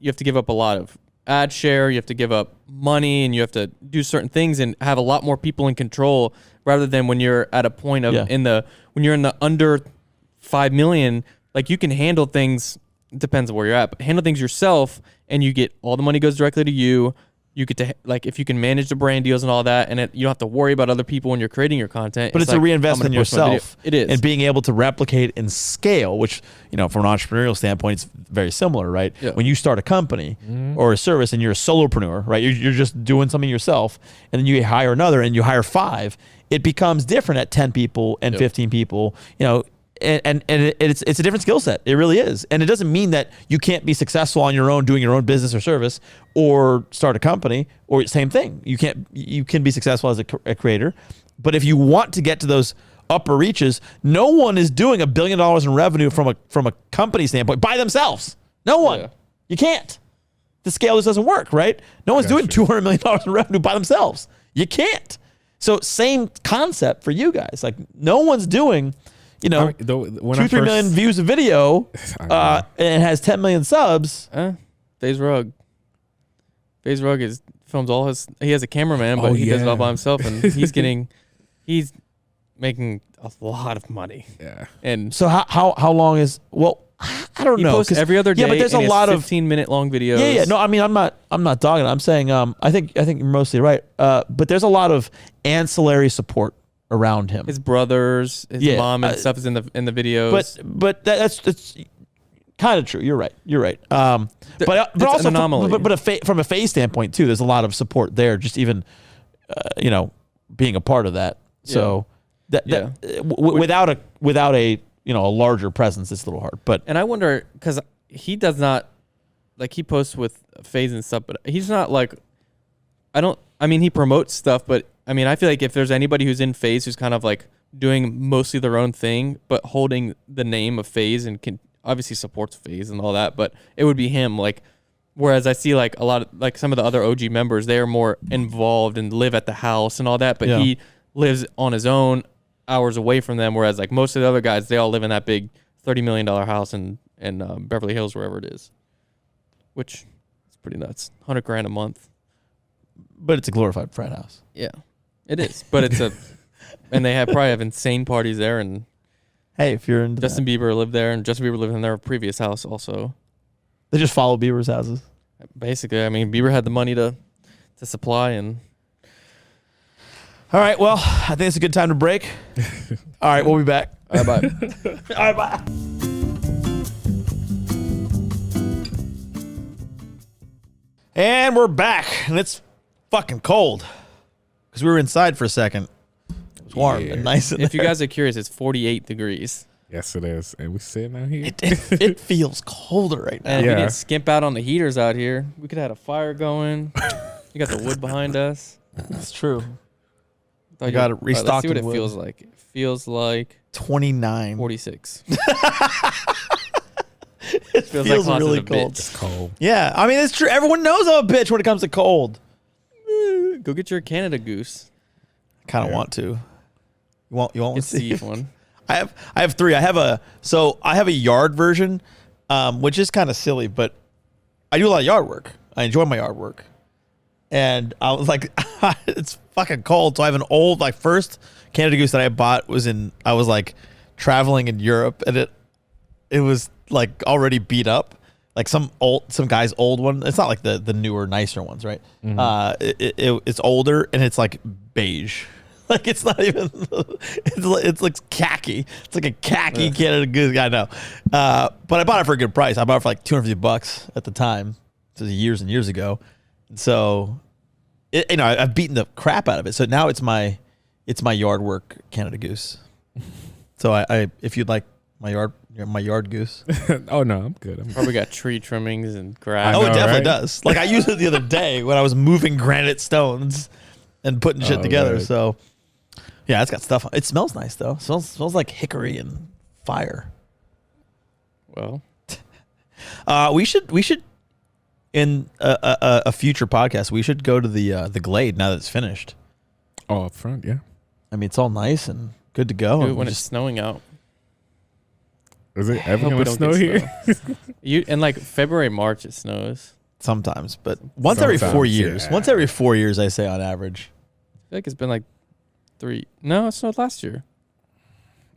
have to give up a lot of ad share. You have to give up money, and you have to do certain things and have a lot more people in control rather than when you're at a point of when you're in the under 5 million, like you can handle things. It depends on where you're at, but handle things yourself, and you get all the money goes directly to you. You get to, like, if you can manage the brand deals and all that, and you don't have to worry about other people when you're creating your content. But it's a reinvestment in yourself. It is. And being able to replicate and scale, which, from an entrepreneurial standpoint, it's very similar, right? Yeah. When you start a company or a service and you're a solopreneur, right? You're just doing something yourself, and then you hire another and you hire 5, it becomes different at 10 people and 15 people, and it's a different skill set. It really is. And it doesn't mean that you can't be successful on your own doing your own business or service or start a company or same thing. You can be successful as a creator. But if you want to get to those upper reaches, no one is doing $1 billion in revenue from a company standpoint by themselves. No one. Yeah. You can't. The scale just doesn't work, right? No one's doing $200 million in revenue by themselves. You can't. So same concept for you guys. Like no one's doing 2-3 million views of video, and it has 10 million subs. FaZe Rug films he has a cameraman, but he does it all by himself, and he's making a lot of money. Yeah. And so how long is, I don't know. He posts every other day. Yeah, but there's a lot of 15-minute long videos. Yeah. No, I mean, I'm not dogging it. I'm saying, I think you're mostly right. But there's a lot of ancillary support around him. His brothers, his mom and stuff is in the videos. But that's kind of true. You're right. But also an anomaly. From a FaZe standpoint too, there's a lot of support there. Just even being a part of that. So without a a larger presence, it's a little hard. But and I wonder because he does not he posts with FaZe and stuff, but he's not like he promotes stuff, but I feel like if there's anybody who's in FaZe who's kind of like doing mostly their own thing, but holding the name of FaZe and can obviously supports FaZe and all that, but it would be him. Like, whereas I see like a lot of like some of the other OG members, they are more involved and live at the house and all that, but he lives on his own hours away from them. Whereas like most of the other guys, they all live in that big $30 million house in Beverly Hills, wherever it is, which is pretty nuts. $100,000 a month. But it's a glorified frat house. Yeah. It is, but it's and they probably have insane parties there. And hey, if you're into Justin Bieber lived there, and Justin Bieber lived in their previous house also. They just follow Bieber's houses. Basically, Bieber had the money to supply and. All right, well, I think it's a good time to break. All right, we'll be back. All right, bye. All right, bye. And we're back, and it's fucking cold. Because we were inside for a second. It was warm and nice in there. If you guys are curious, it's 48 degrees. Yes, it is. And we sitting out here. It feels colder right now. And we didn't skimp out on the heaters out here. We could have had a fire going. You got the wood behind us. That's true. You got to restock. Let's see what it feels like. It feels like 29. 46. It feels like really cold. It's cold. Yeah, it's true. Everyone knows I'm a bitch when it comes to cold. Go get your Canada Goose. I kind of want to. You want to see one? I have 3. I have a yard version, which is kind of silly, but I do a lot of yard work. I enjoy my yard work. And I was like, it's fucking cold. So I have an old, first Canada Goose that I bought I was traveling in Europe, and it was already beat up. Like some guy's old one. It's not like the newer, nicer ones, right? Mm-hmm. It's older and it's beige. Like it's not even. It's like khaki. It's like a khaki Canada Goose. I know, but I bought it for a good price. I bought it for like $250 at the time. This was years and years ago. So, I've beaten the crap out of it. So now it's my yard work Canada Goose. So I if you'd like my yard goose. Oh no, I'm good. Probably got tree trimmings and grass. It definitely does. Like I used it the other day when I was moving granite stones and putting shit together. Right. So yeah, it's got stuff. It smells nice though. It smells like hickory and fire. Well, we should in a future podcast. We should go to the Glade now that it's finished. Oh, up front, yeah. I mean, it's all nice and good to go. do it when it's snowing out. Is it ever Hope we going to don't snow get here? In like February, March, it snows. Sometimes, but once every 4 years. Yeah. Once every 4 years, I say on average. I feel like it's been like 3. No, it snowed last year.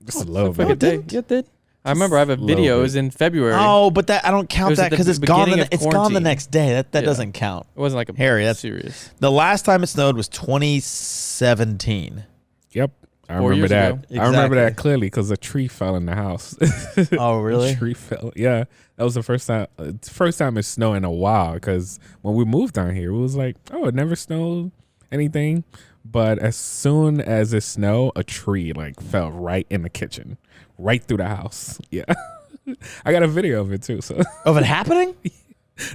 Just a little Like a bit. day. Yeah, it did. I remember I have a little video. It bit. was in February. Oh, but that I don't count It was that at the because it's gone. beginning of It's gone the quarantine. next day. That Yeah. doesn't count. It wasn't like a Harry, that's serious. the last time it snowed was 2017. Yep. I 4 remember years that. ago. I remember that Exactly. clearly because a tree fell in the house. Oh, really? A tree fell. Yeah, that was the first time it snowed in a while. Because when we moved down here, it was like, oh, it never snowed anything. But as soon as it snowed, a tree like fell right in the kitchen, right through the house. Yeah, I got a video of it too. So Of it happening?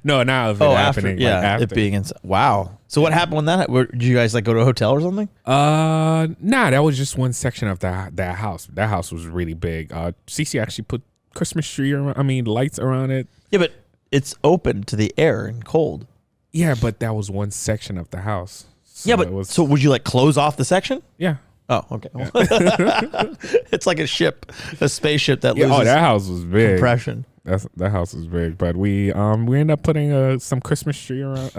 no, not of it After. happening. Yeah, like after. it being inside. Wow. So what happened when that? Did you guys like go to a hotel or something? Nah, that was just one section of that house. That house was really big. Cece actually put Christmas tree lights around it. Yeah, but it's open to the air and cold. Yeah, but that was one section of the house. So Yeah, but it was, so would you like close off the section? yeah. Oh, okay. It's like a ship, a spaceship that Yeah, loses that house was big. compression. That house was big, but we ended up putting some Christmas tree around.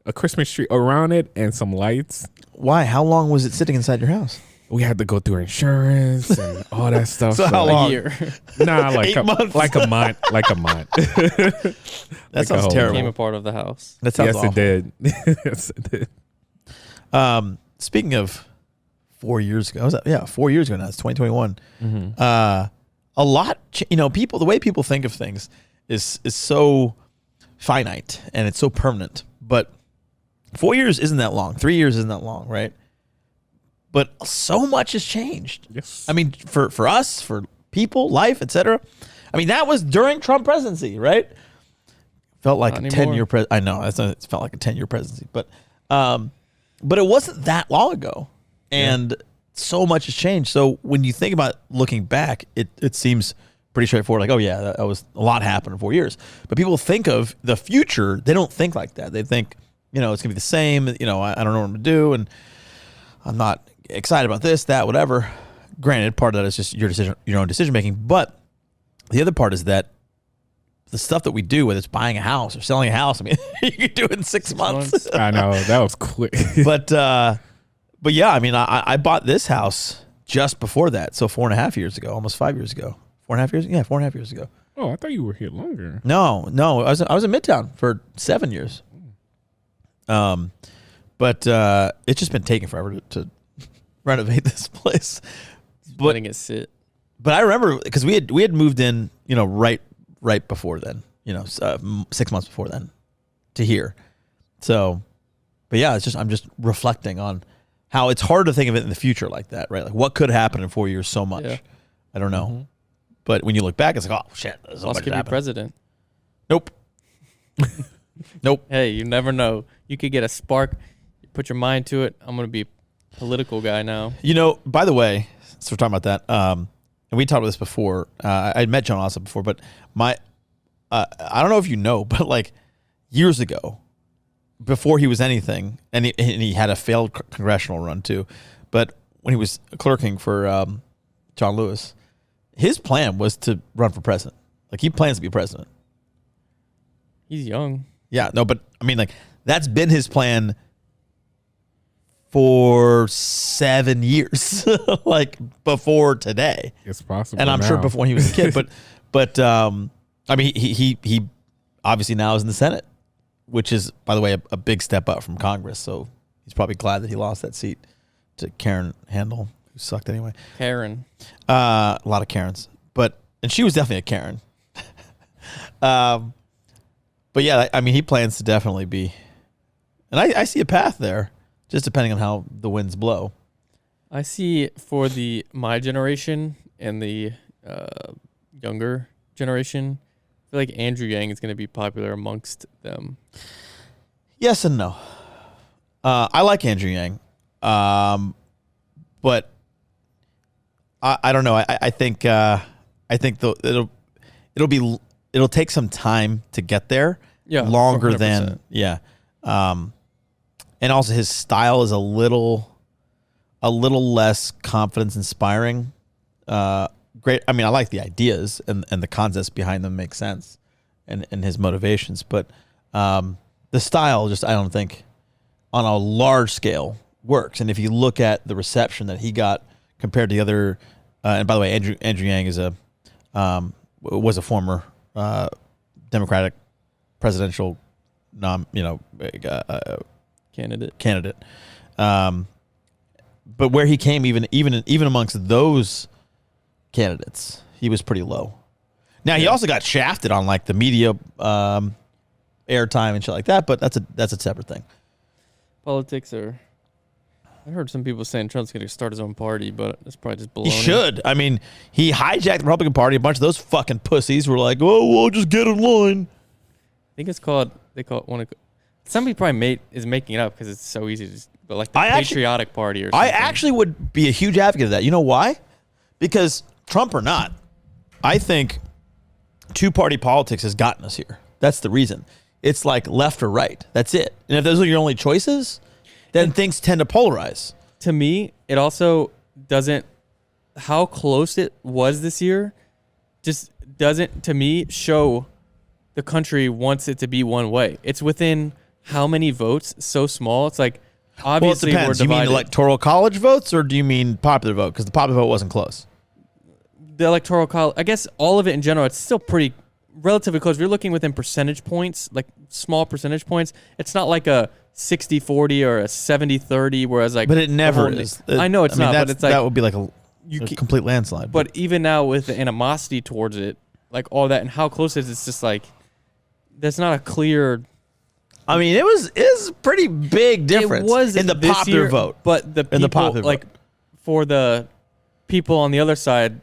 A Christmas tree around it and some lights. Why? How long was it sitting inside your house? We had to go through insurance and all that stuff. So how A long? year. Nah, like 8 months? like a month. That Like a sounds whole- terrible. Became a part of the house. That sounds Yes, awful. it did. Yes, it did. Speaking of 4 years ago, 4 years ago now. It's 2021. Mm-hmm. A lot, people. The way people think of things is so finite and it's so permanent. But 4 years isn't that long. 3 years isn't that long, right? But so much has changed. Yes. I mean, for us, for people, life, etc. I mean, that was during Trump presidency, right? Felt like Not a anymore. 10-year I know it felt like a 10-year presidency, but it wasn't that long ago, and so much has changed. So when you think about looking back, it seems pretty straightforward. Like, oh yeah, that was a lot happened in 4 years. But people think of the future; they don't think like that. They think, it's gonna be the same. I don't know what I'm gonna do, and I'm not excited about this, that, whatever. Granted, part of that is just your own decision making. But the other part is that the stuff that we do, whether it's buying a house or selling a house, I mean, you can do it in 6 months. I know that was quick. But yeah, I mean, I bought this house just before that, so 4.5 years ago, almost 5 years ago. 4.5 years? Yeah, 4.5 years ago. Oh, I thought you were here longer. No, I was in Midtown for 7 years. But it's just been taking forever to renovate this place. But Letting it sit. I remember because we had moved in, right before then, 6 months before then, to here. So, but yeah, I'm just reflecting on how it's hard to think of it in the future like that, right? Like what could happen in 4 years so much. Yeah. I don't know. But when you look back, it's like, oh shit, there's so Boss much could be happened. president. Nope. Nope. Hey, you never know. You could get a spark. You put your mind to it. I'm gonna be a political guy now. By the way, so we're talking about that. And we talked about this before. I'd met John Ossoff before, but I don't know if you know, but like years ago, before he was anything, and he had a failed congressional run too, but when he was clerking for John Lewis, his plan was to run for president. Like he plans to be president. He's young. Yeah, no, but I mean, like that's been his plan for 7 years, like before today. It's possible, And I'm sure now. before when he was a kid, but I mean, he obviously now is in the Senate, which is, by the way, a big step up from Congress. So he's probably glad that he lost that seat. to Karen Handel, who sucked anyway. Karen. A lot of Karens, and she was definitely a Karen. But yeah, I mean, he plans to definitely be, and I see a path there, just depending on how the winds blow. I see for my generation and the younger generation, I feel like Andrew Yang is going to be popular amongst them. Yes and no. I like Andrew Yang, but I don't know. I think it'll take some time to get there. Yeah, longer 100%. than and also his style is a little less confidence inspiring. Great. I mean, I like the ideas and the concepts behind them make sense, and his motivations, but the style just I don't think on a large scale works. And if you look at the reception that he got compared to the other, and by the way, Andrew Yang is was a former Democratic presidential candidate. But where he came, even amongst those candidates, he was pretty low. Now he also got shafted on like the media airtime and shit like that, but that's a separate thing. Politics are. I heard some people saying Trump's going to start his own party, but it's probably just baloney. He should. I mean, he hijacked the Republican Party. A bunch of those fucking pussies were like, "Oh, well, just get in line." I think it's called. They call it one of. Somebody probably is making it up because it's so easy to just. But like the Patriotic Party or something. I actually would be a huge advocate of that. You know why? Because Trump or not, I think two-party politics has gotten us here. That's the reason. It's like left or right. That's it. And if those are your only choices, then things tend to polarize. To me, it also doesn't. How close it was this year just doesn't, to me, show the country wants it to be one way. It's within how many votes? So small. It's like, obviously, well, it depends. we're divided. You mean electoral college votes, or do you mean popular vote? Because the popular vote wasn't close. The electoral college, I guess all of it in general, it's still pretty relatively close. If you're looking within percentage points, like small percentage points, it's not like a 60-40 or a 70-30, whereas like... But it never is. I know it's not, but it's like... That would be like a complete landslide. But even now with the animosity towards it, like all that and how close it is, it's just like... There's not a clear... I mean, it was pretty big difference. It was in the popular vote, but the people, in the popular like vote. For the people on the other side,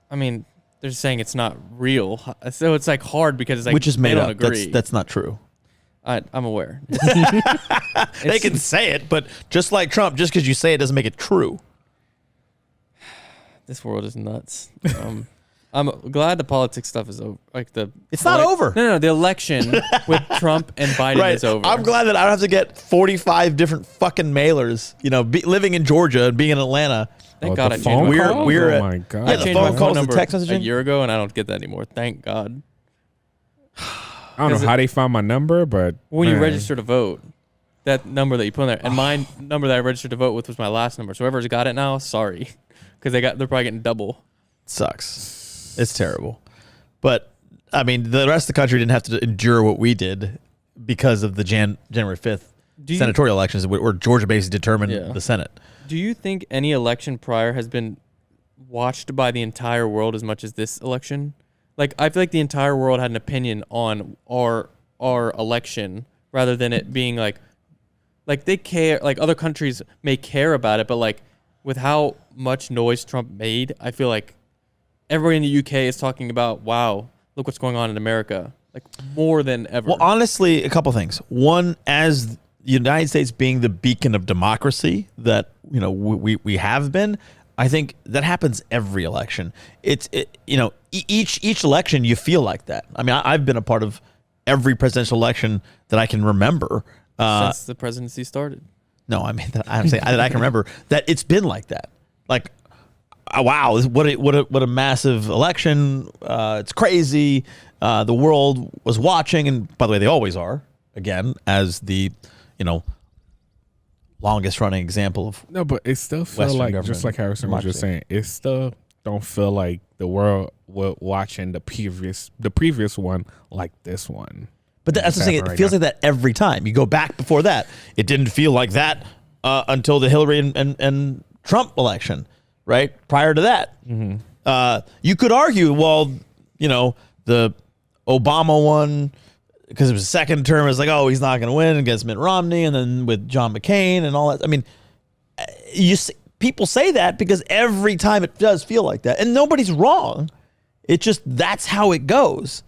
I mean, they're just saying it's not real, so it's like hard because it's like which is made they up. don't agree. That's not true. I'm aware. They can say it, but just like Trump, just because you say it doesn't make it true. This world is nuts. I'm glad the politics stuff is over. Like it's not over. No, the election with Trump and Biden is over. I'm glad that I don't have to get 45 different fucking mailers. You know, living in Georgia and being in Atlanta. Thank God I changed my phone. We're oh my God. Yeah, I the changed phone my calls, phone the number text messaging a year ago, and I don't get that anymore. Thank God. I don't know how they found my number, but when you register to vote, that number that you put in there, and my number that I registered to vote with was my last number. So whoever's got it now, sorry, because they're probably getting double. Sucks. It's terrible. But I mean, the rest of the country didn't have to endure what we did because of the January 5th senatorial elections, where Georgia basically determined the Senate. Do you think any election prior has been watched by the entire world as much as this election? Like, I feel like the entire world had an opinion on our election rather than it being like they care. Like other countries may care about it, but like with how much noise Trump made, I feel like everybody in the UK is talking about, wow, look what's going on in America, like more than ever. Well, honestly, a couple things. One, as the United States being the beacon of democracy that we have been, I think that happens every election. Each election you feel like that. I mean, I've been a part of every presidential election that I can remember since the presidency started. No, I mean I'm saying that I can remember that it's been like that. Like, wow, what a massive election! It's crazy. The world was watching, and by the way, they always are. Again, as the longest running example of but it still feels like government. Just like Harrison was just saying, it still don't feel like the world were watching the previous one like this one. But that's what I'm saying. It feels like that every time. You go back before that, it didn't feel like that until the Hillary and Trump election, right? Prior to that, you could argue, well, the Obama one, because it was a second term, it's like, oh, he's not going to win against Mitt Romney, and then with John McCain and all that. I mean, people say that because every time it does feel like that, and nobody's wrong. It just, that's how it goes.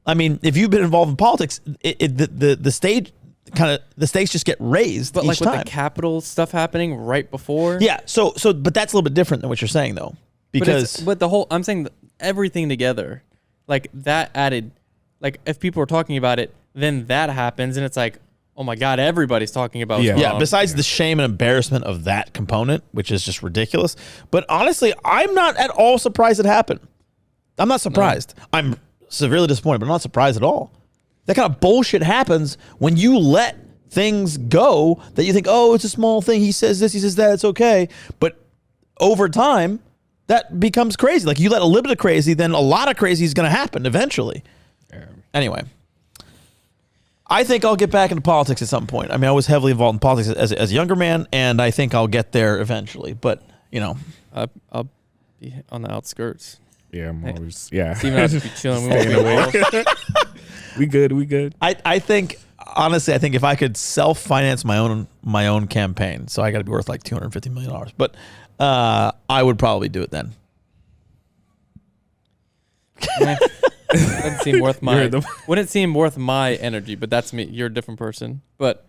I mean, if you've been involved in politics, the stage the stakes just get raised. But each like time. with the Capitol stuff happening right before. Yeah. So, but that's a little bit different than what you're saying, though, because but the whole, I'm saying everything together, like that added, like if people are talking about it, then that happens, and it's like, oh my God, everybody's talking about. Yeah. Besides the shame and embarrassment of that component, which is just ridiculous. But honestly, I'm not at all surprised it happened. I'm not surprised. No. I'm severely disappointed, but I'm not surprised at all. That kind of bullshit happens when you let things go that you think, oh, it's a small thing. He says this, he says that, it's okay. But over time, that becomes crazy. Like you let a little bit of crazy, then a lot of crazy is going to happen eventually. Anyway, I think I'll get back into politics at some point. I mean, I was heavily involved in politics as a younger man, and I think I'll get there eventually. But, I'll be on the outskirts. Yeah, I'm always, yeah. Steven and I just be chilling. We good. I think, honestly, if I could self-finance my own campaign, so I got to be worth like $250 million, but I would probably do it then. Wouldn't seem worth my energy, but that's me. You're a different person. But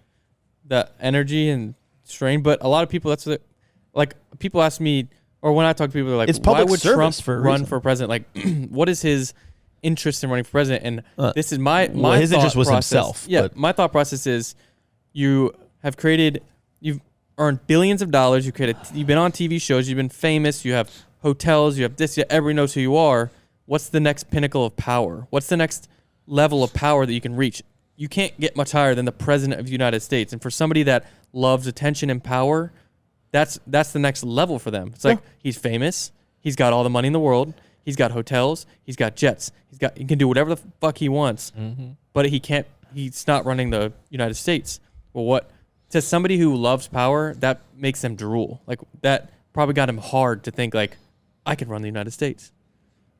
the energy and strain. But a lot of people, that's what, like, people ask me, or when I talk to people, they're like, why would Trump run for president? Like, what is his interest in running for president? And this is my his interest was himself. Yeah, my thought process is you've earned billions of dollars. You've been on TV shows. You've been famous. You have hotels. You have this. Everybody knows who you are. What's the next pinnacle of power? What's the next level of power that you can reach? You can't get much higher than the president of the United States. And for somebody that loves attention and power, that's the next level for them. It's like he's famous. He's got all the money in the world. He's got hotels. He's got jets. He can do whatever the fuck he wants. Mm-hmm. But he's not running the United States. Well, to somebody who loves power, that makes them drool. Like that probably got him hard to think like, I could run the United States.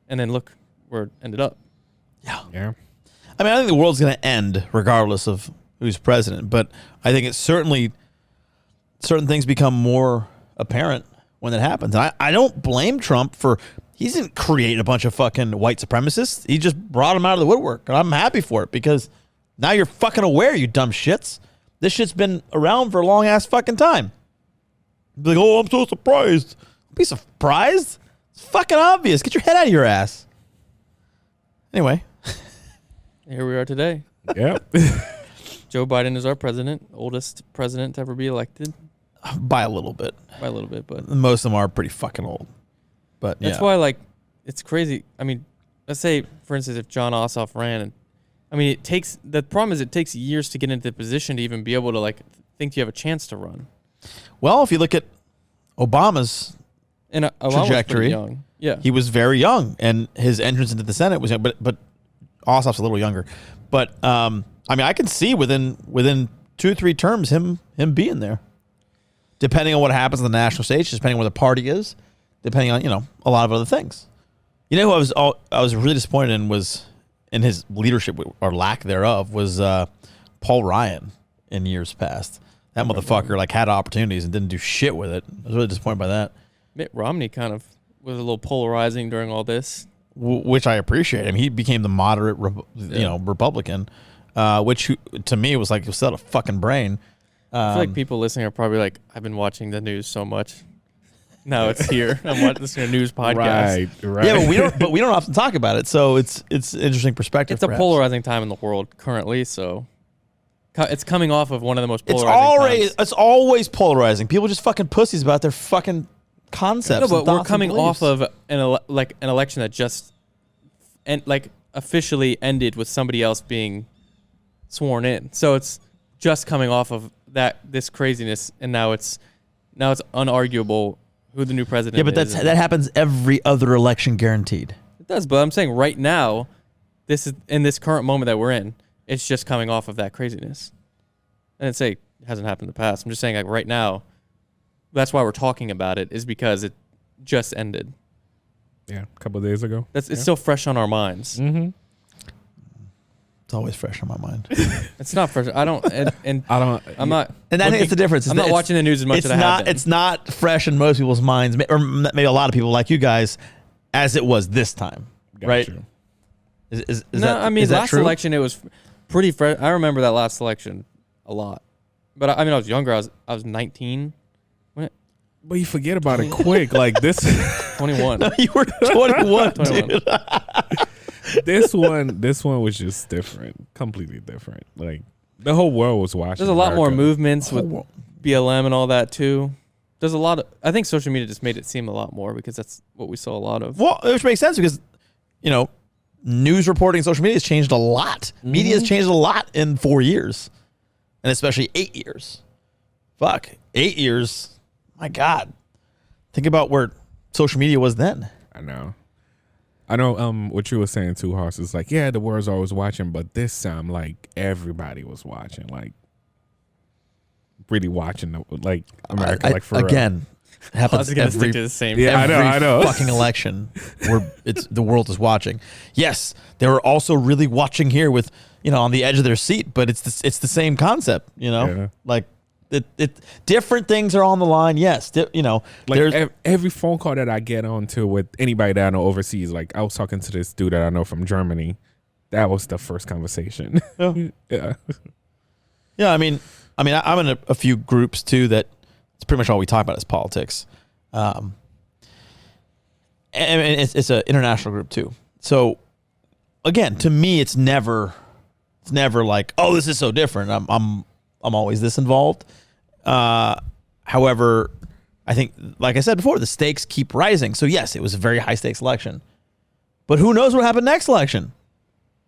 And then look where it ended up. Yeah. I mean, I think the world's going to end regardless of who's president. But I think it's certainly certain things become more apparent when that happens. And I don't blame Trump he didn't create a bunch of fucking white supremacists. He just brought them out of the woodwork. And I'm happy for it because now you're fucking aware, you dumb shits. This shit's been around for a long ass fucking time. Be like, oh, I'm so surprised. Don't be surprised. It's fucking obvious. Get your head out of your ass. Anyway. Here we are today. Yeah. Joe Biden is our president, oldest president to ever be elected. By a little bit, but most of them are pretty fucking old. But that's why, like, it's crazy. I mean, let's say, for instance, if John Ossoff ran, the problem is it takes years to get into the position to even be able to, like, think you have a chance to run. Well, if you look at Obama's trajectory, young. Yeah, he was very young, and his entrance into the Senate was young, but Ossoff's a little younger. But I can see within 2-3 terms him being there, depending on what happens on the national stage, depending on where the party is, depending on a lot of other things. You know who I was really disappointed in his leadership or lack thereof was Paul Ryan in years past. That motherfucker had opportunities and didn't do shit with it. I was really disappointed by that. Mitt Romney kind of was a little polarizing during all this, which I appreciate. I mean, he became the moderate, Republican, which to me was like, without a fucking brain. I feel like people listening are probably like, I've been watching the news so much. Now it's here. I'm listening to a news podcast. Right. Yeah, but we don't often talk about it, so it's an interesting perspective. It's a polarizing time in the world currently, so it's coming off of one of the most polarizing times. It's always polarizing. People just fucking pussies about their fucking concepts. No, but we're coming off of an election that just officially ended with somebody else being sworn in. So it's just coming off of this craziness, and now it's unarguable who the new president is. Yeah, but that happens every other election, guaranteed. It does, but I'm saying right now, this is in this current moment that we're in, it's just coming off of that craziness. And hasn't happened in the past. I'm just saying, like, right now, that's why we're talking about it, is because it just ended. Yeah, a couple of days ago. It's still fresh on our minds. Mm-hmm. It's always fresh on my mind. It's not fresh. I'm not. And I think it's the difference. I'm not watching the news as much as I have been. It's not fresh in most people's minds, or maybe a lot of people like you guys, as it was this time, right? You. Is no, that, I mean, is that last true? election, it was pretty fresh. I remember that last election a lot. But I mean, I was younger. I was 19. But you forget about it quick. Like this. 21. No, you were 21, 21. dude. this one was just different, completely different. Like the whole world was watching. There's a lot more America. movements with BLM and all that too. There's a lot of. I think social media just made it seem a lot more because that's what we saw a lot of. Well, which makes sense because, news reporting, social media has changed a lot. Media has changed a lot in 4 years, and especially 8 years. Fuck, 8 years. My God, think about where social media was then. I know. What you were saying too, Hoss, is like, yeah, the world's always watching, but this time, like, everybody was watching, like, really watching, like, America, like, for again, I happens was gonna every, stick to the same. Yeah, every I know. fucking election where the world is watching. Yes, they were also really watching here with, on the edge of their seat, but it's the same concept, Yeah. like. Different things are on the line. Yes, Like there's every phone call that I get onto with anybody that I know overseas, like I was talking to this dude that I know from Germany. That was the first conversation. Yeah. Yeah, I mean, I'm in a few groups too that it's pretty much all we talk about is politics. And it's an international group too. So again, to me, it's never like, oh, this is so different. I'm always this involved. However, I think, like I said before, the stakes keep rising. So yes, it was a very high stakes election, but who knows what happened next election?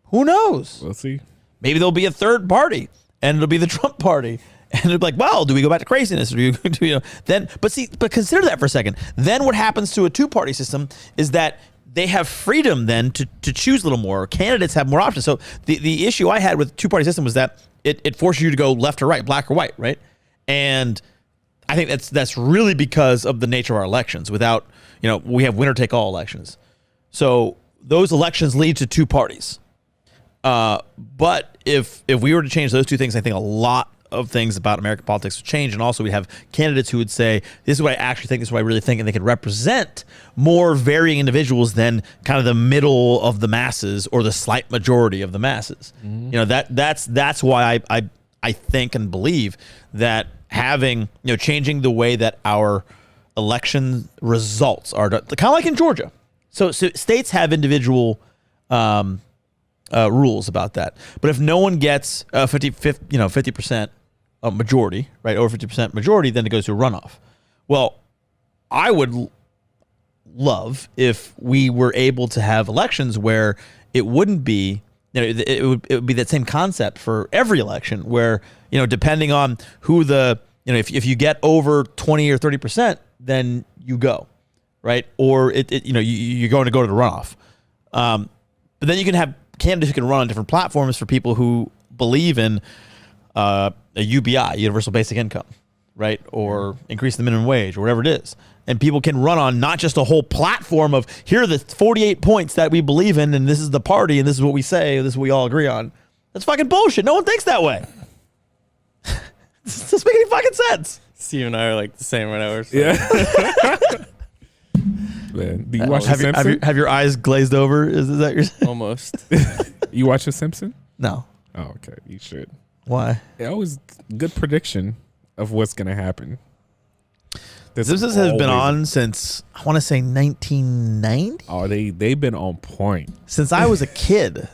Who knows? We'll see. Maybe there'll be a third party, and it'll be the Trump party, and it'll be like, well, do we go back to craziness, or but consider that for a second. Then what happens to a two-party system is that they have freedom then to choose a little more. Candidates have more options. So the issue I had with two-party system was that it forces you to go left or right, black or white, right? And I think that's really because of the nature of our elections. Without, we have winner-take-all elections. So those elections lead to two parties. But if we were to change those two things, I think a lot of things about American politics would change. And also we'd have candidates who would say, this is what I actually think, this is what I really think, and they could represent more varying individuals than kind of the middle of the masses or the slight majority of the masses. Mm-hmm. That's why I think and believe that having, changing the way that our election results are done, kind of like in Georgia. So states have individual rules about that. But if no one gets 50% majority, right, over 50% majority, then it goes to a runoff. Well, I would love if we were able to have elections where it wouldn't be, it would be that same concept for every election where, depending on who if you get over 20 or 30%, then you go, right? Or you're going to go to the runoff. But then you can have candidates who can run on different platforms for people who believe in a UBI, universal basic income, right? Or increase the minimum wage or whatever it is. And people can run on not just a whole platform of here are the 48 points that we believe in, and this is the party, and this is what we say, this is what we all agree on. That's fucking bullshit. No one thinks that way. This doesn't make any fucking sense. Steve and I are like the same right now. Yeah. Man, do you watch The Simpsons? Have your eyes glazed over? Is that your Almost. You watch The Simpsons? No. Oh, okay. You should. Why? It always good prediction of what's gonna happen. This has been on since I want to say 1990. Oh, they've been on point Since I was a kid.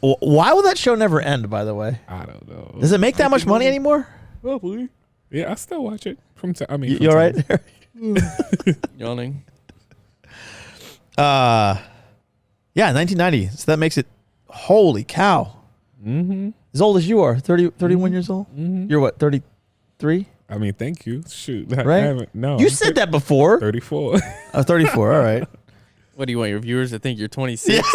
Why will that show never end? By the way, I don't know. Does it make that much money anymore? Probably. Yeah, I still watch it from time. You all right? Yawning. Yeah, 1990. So that makes it. Holy cow! Mm-hmm. As old as you are, 31 years old. Mm-hmm. You're what? 33. I mean, thank you. Shoot, Right? I haven't. No, You said that before. 34. Oh, 34. All right. What do you want your viewers to think you're 26?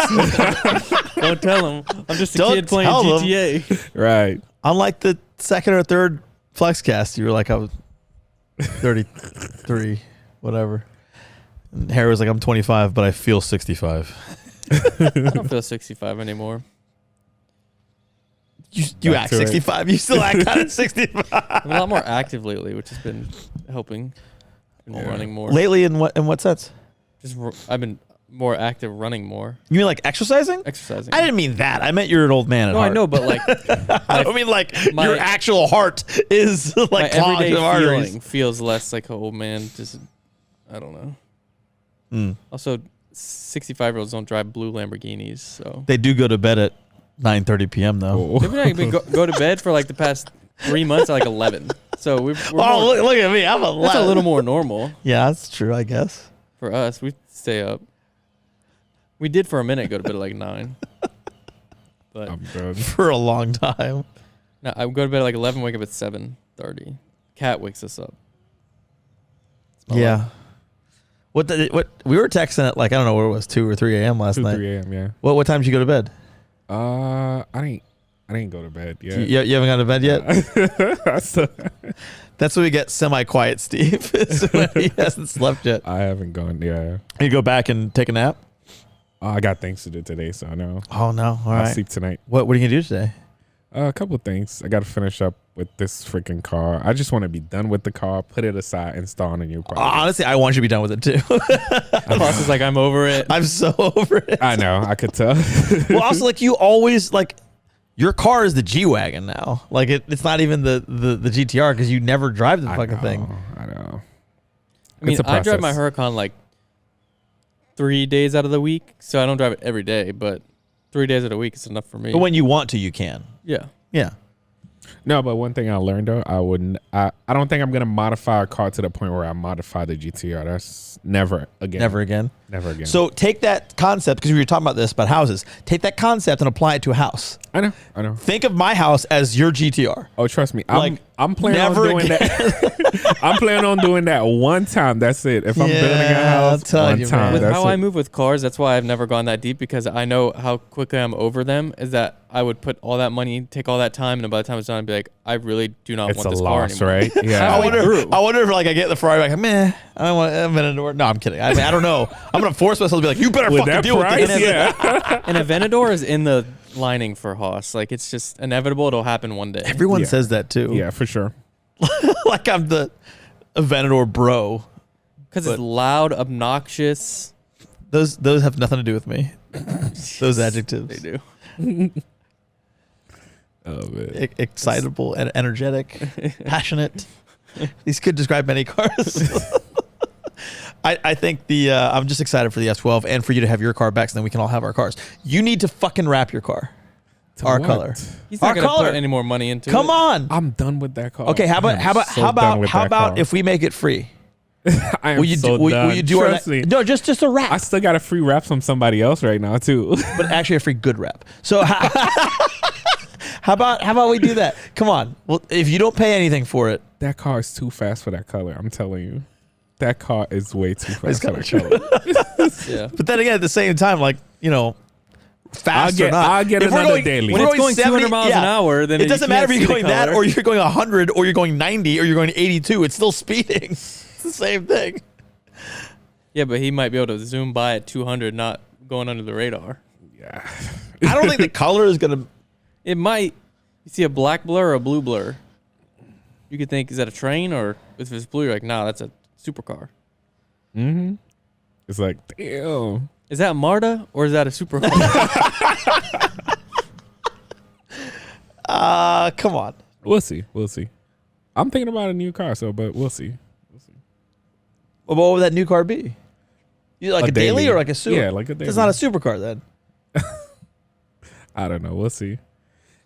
Don't tell them. I'm just a Don't kid playing tell them. GTA. Right. Unlike the second or third FLEXCAST, you were like, I was 33, whatever. And Harry was like, I'm 25, but I feel 65. I don't feel 65 anymore. You act 65. You still act kind of 65. I'm a lot more active lately, which has been helping. Been running more. Lately, in what sense? I've been more active, running more. You mean like exercising? Exercising. I didn't mean that. I meant you're an old man at No, heart. I know, but like, I don't mean like your actual heart is like my clogged everyday with arteries. feeling feels less like an old man. Just, I don't know. Also, 65-year-olds don't drive blue Lamborghinis, so They do go to bed at 9:30 p.m. though. maybe I can go to bed for like the past 3 months at like 11. So we're Oh, look at me! I'm that's a little more normal Yeah, that's true. I guess. for us. We stay up. We did for a minute go to bed at like 9. But I'm done. For a long time. no, I go to bed at like 11, wake up at 7:30. Cat wakes us up. It's my Yeah. life. What we were texting at like I don't know where it was 2 or 3 a.m. last 2, night. 3 a.m. Yeah. What time did you go to bed? I didn't go to bed yet. You haven't gone to bed yet. So, That's when we get semi-quiet, Steve. Is when he hasn't slept yet. I haven't gone. Yeah. You go back and take a nap. I got things to do today, so I know. Oh no! All I'll right. sleep tonight. What are you gonna do today? A couple of things. I got to finish up with this freaking car. I just want to be done with the car, put it aside, install a new car. Honestly, I want you to be done with it too. Boss is like, I'm over it. I'm so over it. I know. I could tell. Well, also like you always like your car is the G-Wagon now. Like it's not even the GTR because you never drive the fucking thing. I know. I mean, It's a I drive my process. Huracan like 3 days out of the week, so I don't drive it every day, but 3 days out of the week is enough for me. But when you want to, you can. Yeah. Yeah. No, but one thing I learned though, I don't think I'm gonna modify a car to the point where I modify the GTR. That's never again. Never again. Never again. So take that concept because we were talking about this about houses. Take that concept and apply it to a house. I know. Think of my house as your GTR. Oh, trust me. Like, I'm planning on never doing that. I'm planning on doing that one time. That's it. If I'm building a Yeah, I'll house, tell one you, time. man. With That's how I it. move with cars, that's why I've never gone that deep, because I know how quickly I'm over them. Is that I would put all that money, take all that time, and by the time it's done, I'd be like, I really do not It's want a this car loss, anymore. right? I Yeah. wonder if like I get the Ferrari like meh. I don't want a Aventador. No, I'm kidding. I mean, I don't know. I'm gonna force myself to be like, you better With fucking that deal price, with this. yeah. An Aventador is in the lining for Haas. Like, it's just inevitable. It'll happen one day. Everyone Yeah. says that too. Yeah, for sure. Like I'm the Aventador bro. Because it's loud, obnoxious. Those have nothing to do with me. Those adjectives. They do. Oh man. Excitable and energetic, passionate. These could describe many cars. I think I'm just excited for the S12 and for you to have your car back so then we can all have our cars. You need to fucking wrap your car. To Our what? color. He's not Our going to color. put any more money into it. Come on. I'm done with that car. Okay, how I am about so done with that car. if we make it free? I am Will you so do done. will you do Trust our me. No, just a wrap. I still got a free wrap from somebody else right now too. But actually a free good wrap. So how about we do that? Come on. Well, if you don't pay anything for it, That car is too fast for that color. I'm telling you. That car is way too it's fast for kind of that true. color. Yeah. But then again, at the same time, like, you know, fast or not. I'll get If we're another going- daily. if When we're it's going 200 miles an hour, then it doesn't you matter can't if you're see the going that color. or you're going 100 or you're going 90 or you're going 82. It's still speeding. It's the same thing. Yeah, but he might be able to zoom by at 200, not going under the radar. Yeah. I don't think the color is going to. It might. You see a black blur or a blue blur. You could think, is that a train? Or if it's blue, you're like, nah, that's a supercar. Mm-hmm. It's like, damn. Is that Marta or is that a supercar? Come on. We'll see. We'll see. I'm thinking about a new car, but we'll see. Well, what would that new car be? You like a daily or like a super? Yeah, like a daily. It's not a supercar then. I don't know. We'll see.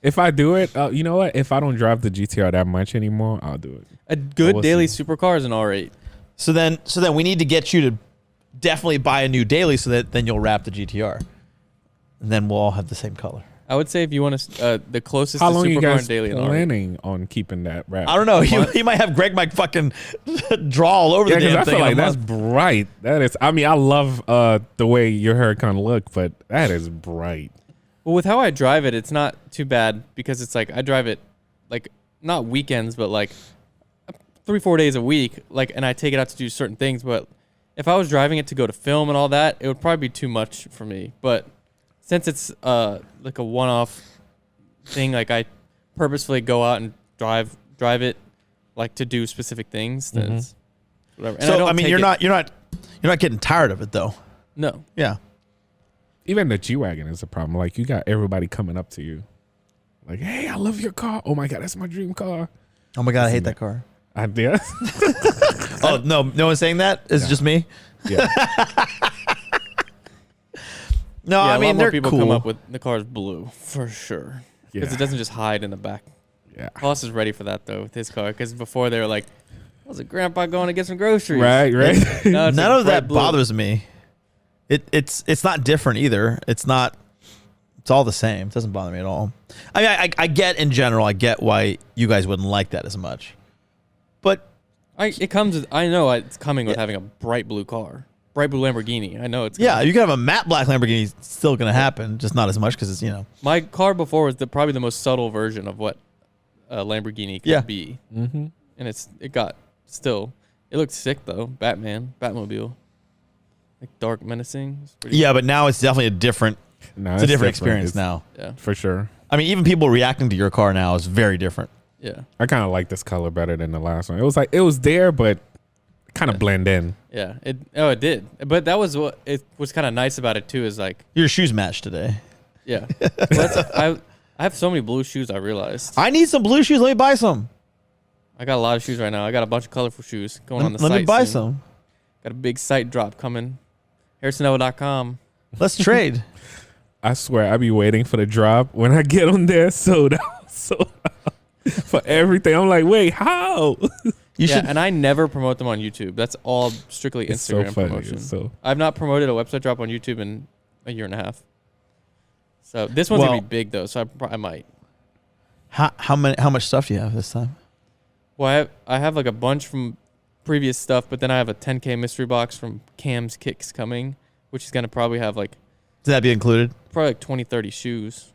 If I do it, you know what? If I don't drive the GTR that much anymore, I'll do it. A good We'll daily see. supercar is an R8. So then we need to get you to definitely buy a new daily so that then you'll wrap the GTR. And then we'll all have the same color. I would say if you want to, the closest How to long are you supercar guys and daily, an R8. planning on keeping that wrap? I don't know. He might have Greg might fucking draw all over Yeah, the because damn I thing. feel like in a that's month. bright. That is. I mean, I love the way your Huracan look, but that is bright. Well, with how I drive it, it's not too bad because it's like I drive it like not weekends, but like 3-4 days a week, like, and I take it out to do certain things. But if I was driving it to go to film and all that, it would probably be too much for me. But since it's like a one-off thing, like I purposefully go out and drive it, like to do specific things. Then it's whatever. And So I mean, you're not getting tired of it though. No. Yeah. Even the G-Wagon is a problem. Like, you got everybody coming up to you. Like, hey, I love your car. Oh, my God, that's my dream car. Oh my God, I hate that car. I did. Oh, no one's saying that? It's just me? Yeah. No, Yeah, I mean, a lot more they're people cool. come up with the car's blue for sure. Because it doesn't just hide in the back. Yeah. Hollis is ready for that though with his car. Because before they were like, "Was it Grandpa going to get some groceries?" Right. Now it's None like of that bright blue. bothers me. It's not different either. It's all the same. It doesn't bother me at all. I mean, I get in general, I get why you guys wouldn't like that as much. But It comes with, I know it's coming with having a bright blue car. Bright blue Lamborghini. I know it's yeah, coming. you can have a matte black Lamborghini. It's still going to happen, just not as much because it's, My car before was probably the most subtle version of what a Lamborghini could be. Mm-hmm. And it looked sick though. Batmobile. Like dark menacing. It's pretty Yeah, but now it's definitely a different No, experience It's- now. Yeah. For sure. I mean, even people reacting to your car now is very different. Yeah. I kind of like this color better than the last one. It was like, it was there, but kind of blend in. Yeah. It did. But that was what it was kind of nice about it too, is like, Your shoes match today. yeah. I have so many blue shoes, I realized. I need some blue shoes. Let me buy some. I got a lot of shoes right now. I got a bunch of colorful shoes going on the Let site me buy soon. some. Got a big site drop coming. HarrisonNoah.com. Let's trade. I swear, I be waiting for the drop. When I get on there, sold out for everything. I'm like, wait, how? You should. And I never promote them on YouTube. That's all strictly It's Instagram so funny. promotion. So I've not promoted a website drop on YouTube in a year and a half. So this one's gonna be big though, so I might. How much stuff do you have this time? Well, I have like a bunch from previous stuff, but then I have a 10K mystery box from Cam's Kicks coming, which is gonna probably have like Does that be included? probably like 20-30 shoes.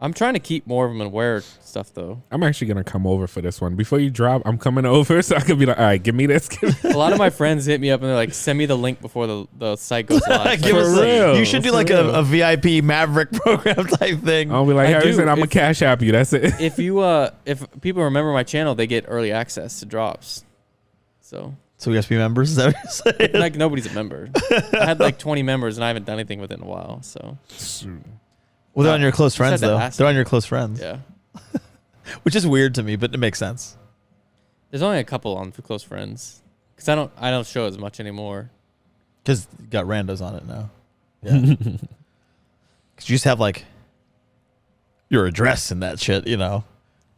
I'm trying to keep more of them and wear stuff though. I'm actually gonna come over for this one. Before you drop, I'm coming over so I could be like, all right, give me this. A lot of my friends hit me up and they're like, send me the link before the site goes live. Give For us real, you should do for like real. a VIP Maverick program type thing. I'll be like, I Harrison, do. I'm gonna cash app you. That's it. If people remember my channel, they get early access to drops. So So we have to be members. Is that what you're saying? like nobody's a member. I had like 20 members and I haven't done anything with it in a while. So Well, they're on your close Just had friends to though. ask They're on them. your close friends, yeah, which is weird to me, but it makes sense. there's only a couple on for close friends because I don't show as much anymore. Because you got randos on it now. Yeah. Because you just have like your address and that shit, Yeah,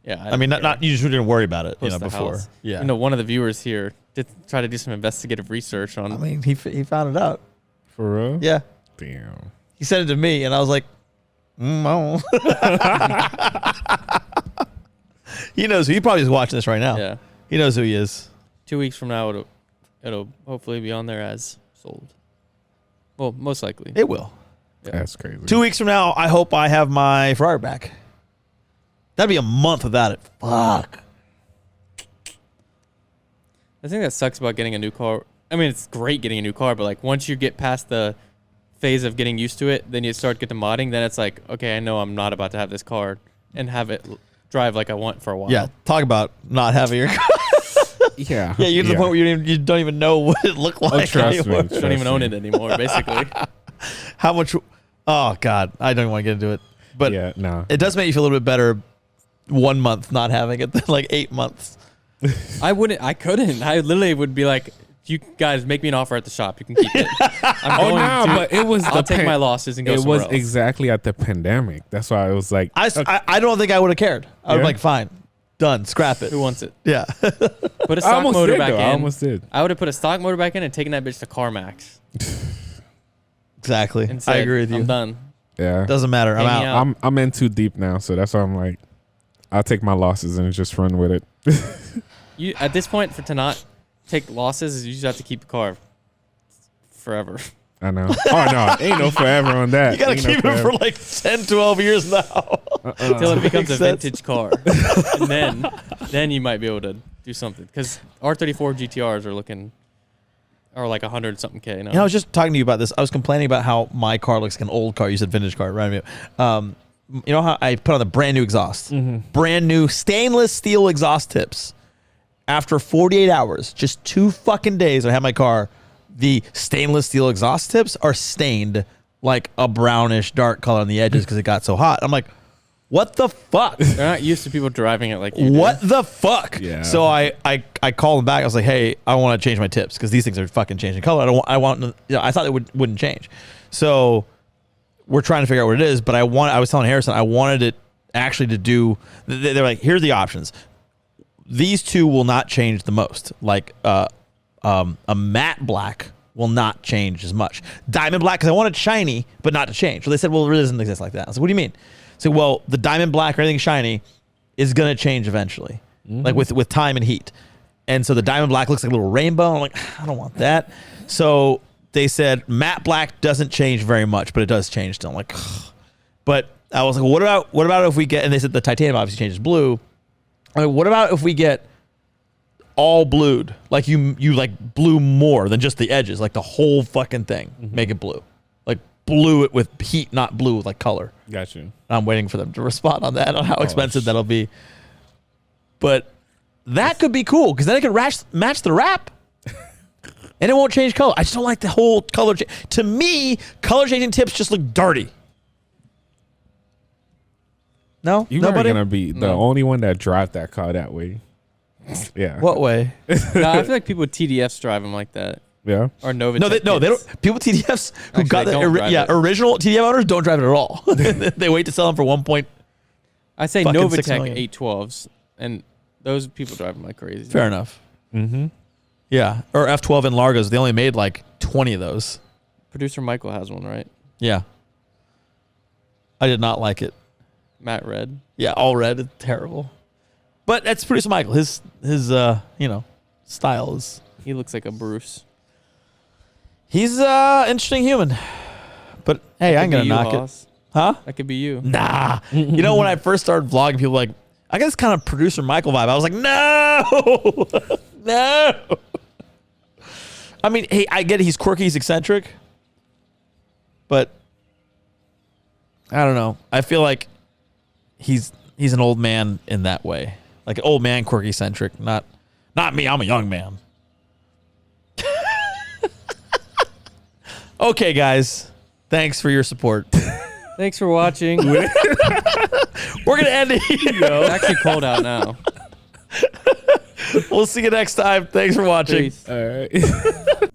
I mean, not you just didn't worry about it, Post the before. house. Yeah. One of the viewers here did try to do some investigative research on. I mean, he found it out. For real? Yeah. Damn. He sent it to me, and I was like, no. He knows who. He probably is watching this right now. Yeah, He knows who he is. 2 weeks from now it'll hopefully be on there as sold. Well, most likely. It will. Yeah. That's crazy. 2 weeks from now, I hope I have my Ferrari back. That'd be a month without it. Fuck. The thing that sucks about getting a new car, I mean, it's great getting a new car, but like once you get past the phase of getting used to it, then you start getting to modding. Then it's like, okay, I know I'm not about to have this car and have it drive like I want for a while. Yeah. Talk about not having your car. Yeah. Yeah, you're to the point where you don't even know what it looked like. trust me. anymore. I don't even own it anymore, basically. How much? Oh God, I don't even want to get into it. But yeah, no. it does make you feel a little bit better 1 month not having it than like 8 months. I couldn't. I literally would be like, you guys make me an offer at the shop. You can keep it. Oh no, but it was I'll take my losses and go It somewhere was else. exactly at the pandemic. That's why I was like, I don't think I would have cared. I would Yeah. be like, fine, done, scrap it. Who wants it? Yeah. Put a I stock almost motor did back though. in. I almost did. I would have put a stock motor back in and taken that bitch to CarMax. Exactly. And said, I agree with you. I'm done. Yeah. Doesn't matter. I'm Hang me out. out. I'm in too deep now, so that's why I'm like, I'll take my losses and just run with it. You at this point to not take losses is you just have to keep the car forever. I know. Oh no, ain't no forever on that. You gotta Ain't no keep it forever. for like 10, 12 years now. Until it becomes a Makes sense. vintage car, and then you might be able to do something. Because R34 GTRs are like 100 something K. You know, I was just talking to you about this. I was complaining about how my car looks like an old car. You said vintage car, right? You know how I put on the brand new exhaust, brand new stainless steel exhaust tips. After 48 hours, just 2 fucking days, I had my car. The stainless steel exhaust tips are stained like a brownish dark color on the edges because it got so hot. I'm like, what the fuck? They're not used to people driving it like you do. What the fuck? Yeah. So I called them back. I was like, hey, I want to change my tips because these things are fucking changing color. I thought it wouldn't change. So we're trying to figure out what it is. But I was telling Harrison, I wanted it actually to do. They're like, here's the options. These two will not change the most. Like a matte black will not change as much. Diamond black, because I want it shiny, but not to change. So they said, well, it doesn't exist like that. I was like, what do you mean? So, well, the diamond black or anything shiny is going to change eventually, like with time and heat. And so the diamond black looks like a little rainbow. I'm like, I don't want that. So they said matte black doesn't change very much, but it does change still. I'm like, ugh. But I was like, well, what about if we get, and they said the titanium obviously changes blue. I mean, what about if we get all blued? Like you like blue more than just the edges, like the whole fucking thing. Make it blue. Like blue it with heat, not blue with like color. Got you. I'm waiting for them to respond on that, on how expensive that'll be. But that could be cool because then it could match the wrap. And it won't change color. I just don't like the whole color. To me, color changing tips just look dirty. No? You're Nobody? gonna be the only one that drive that car that way. Yeah. What way? No, I feel like people with TDFs drive them like that. Yeah. Or Nova. No, they don't. People with TDFs who Actually, got they the don't drive it. original TDF owners don't drive it at all. They wait to sell them for 1 point. I say fucking 6 Novatech million. 812s, and those people drive them like crazy. Fair enough. Mm-hmm. Yeah, or F12 in Largos. They only made like 20 of those. Producer Michael has one, right? Yeah. I did not like it. Matte Red. Yeah, all red. It's terrible. But that's producer Michael. His style is. He looks like a Bruce. He's interesting human. But hey, I ain't gonna knock it. Huh? That could be you. Nah. You know, when I first started vlogging, people were like, I got this kind of producer Michael vibe. I was like, no, no. I mean, hey, I get it. He's quirky, he's eccentric, but I don't know. I feel like he's an old man in that way, like an old man, quirky, eccentric. Not me. I'm a young man. Okay, guys. Thanks for your support. Thanks for watching. We're gonna end it here. It's actually cold out now. We'll see you next time. Thanks for watching. Peace. All right.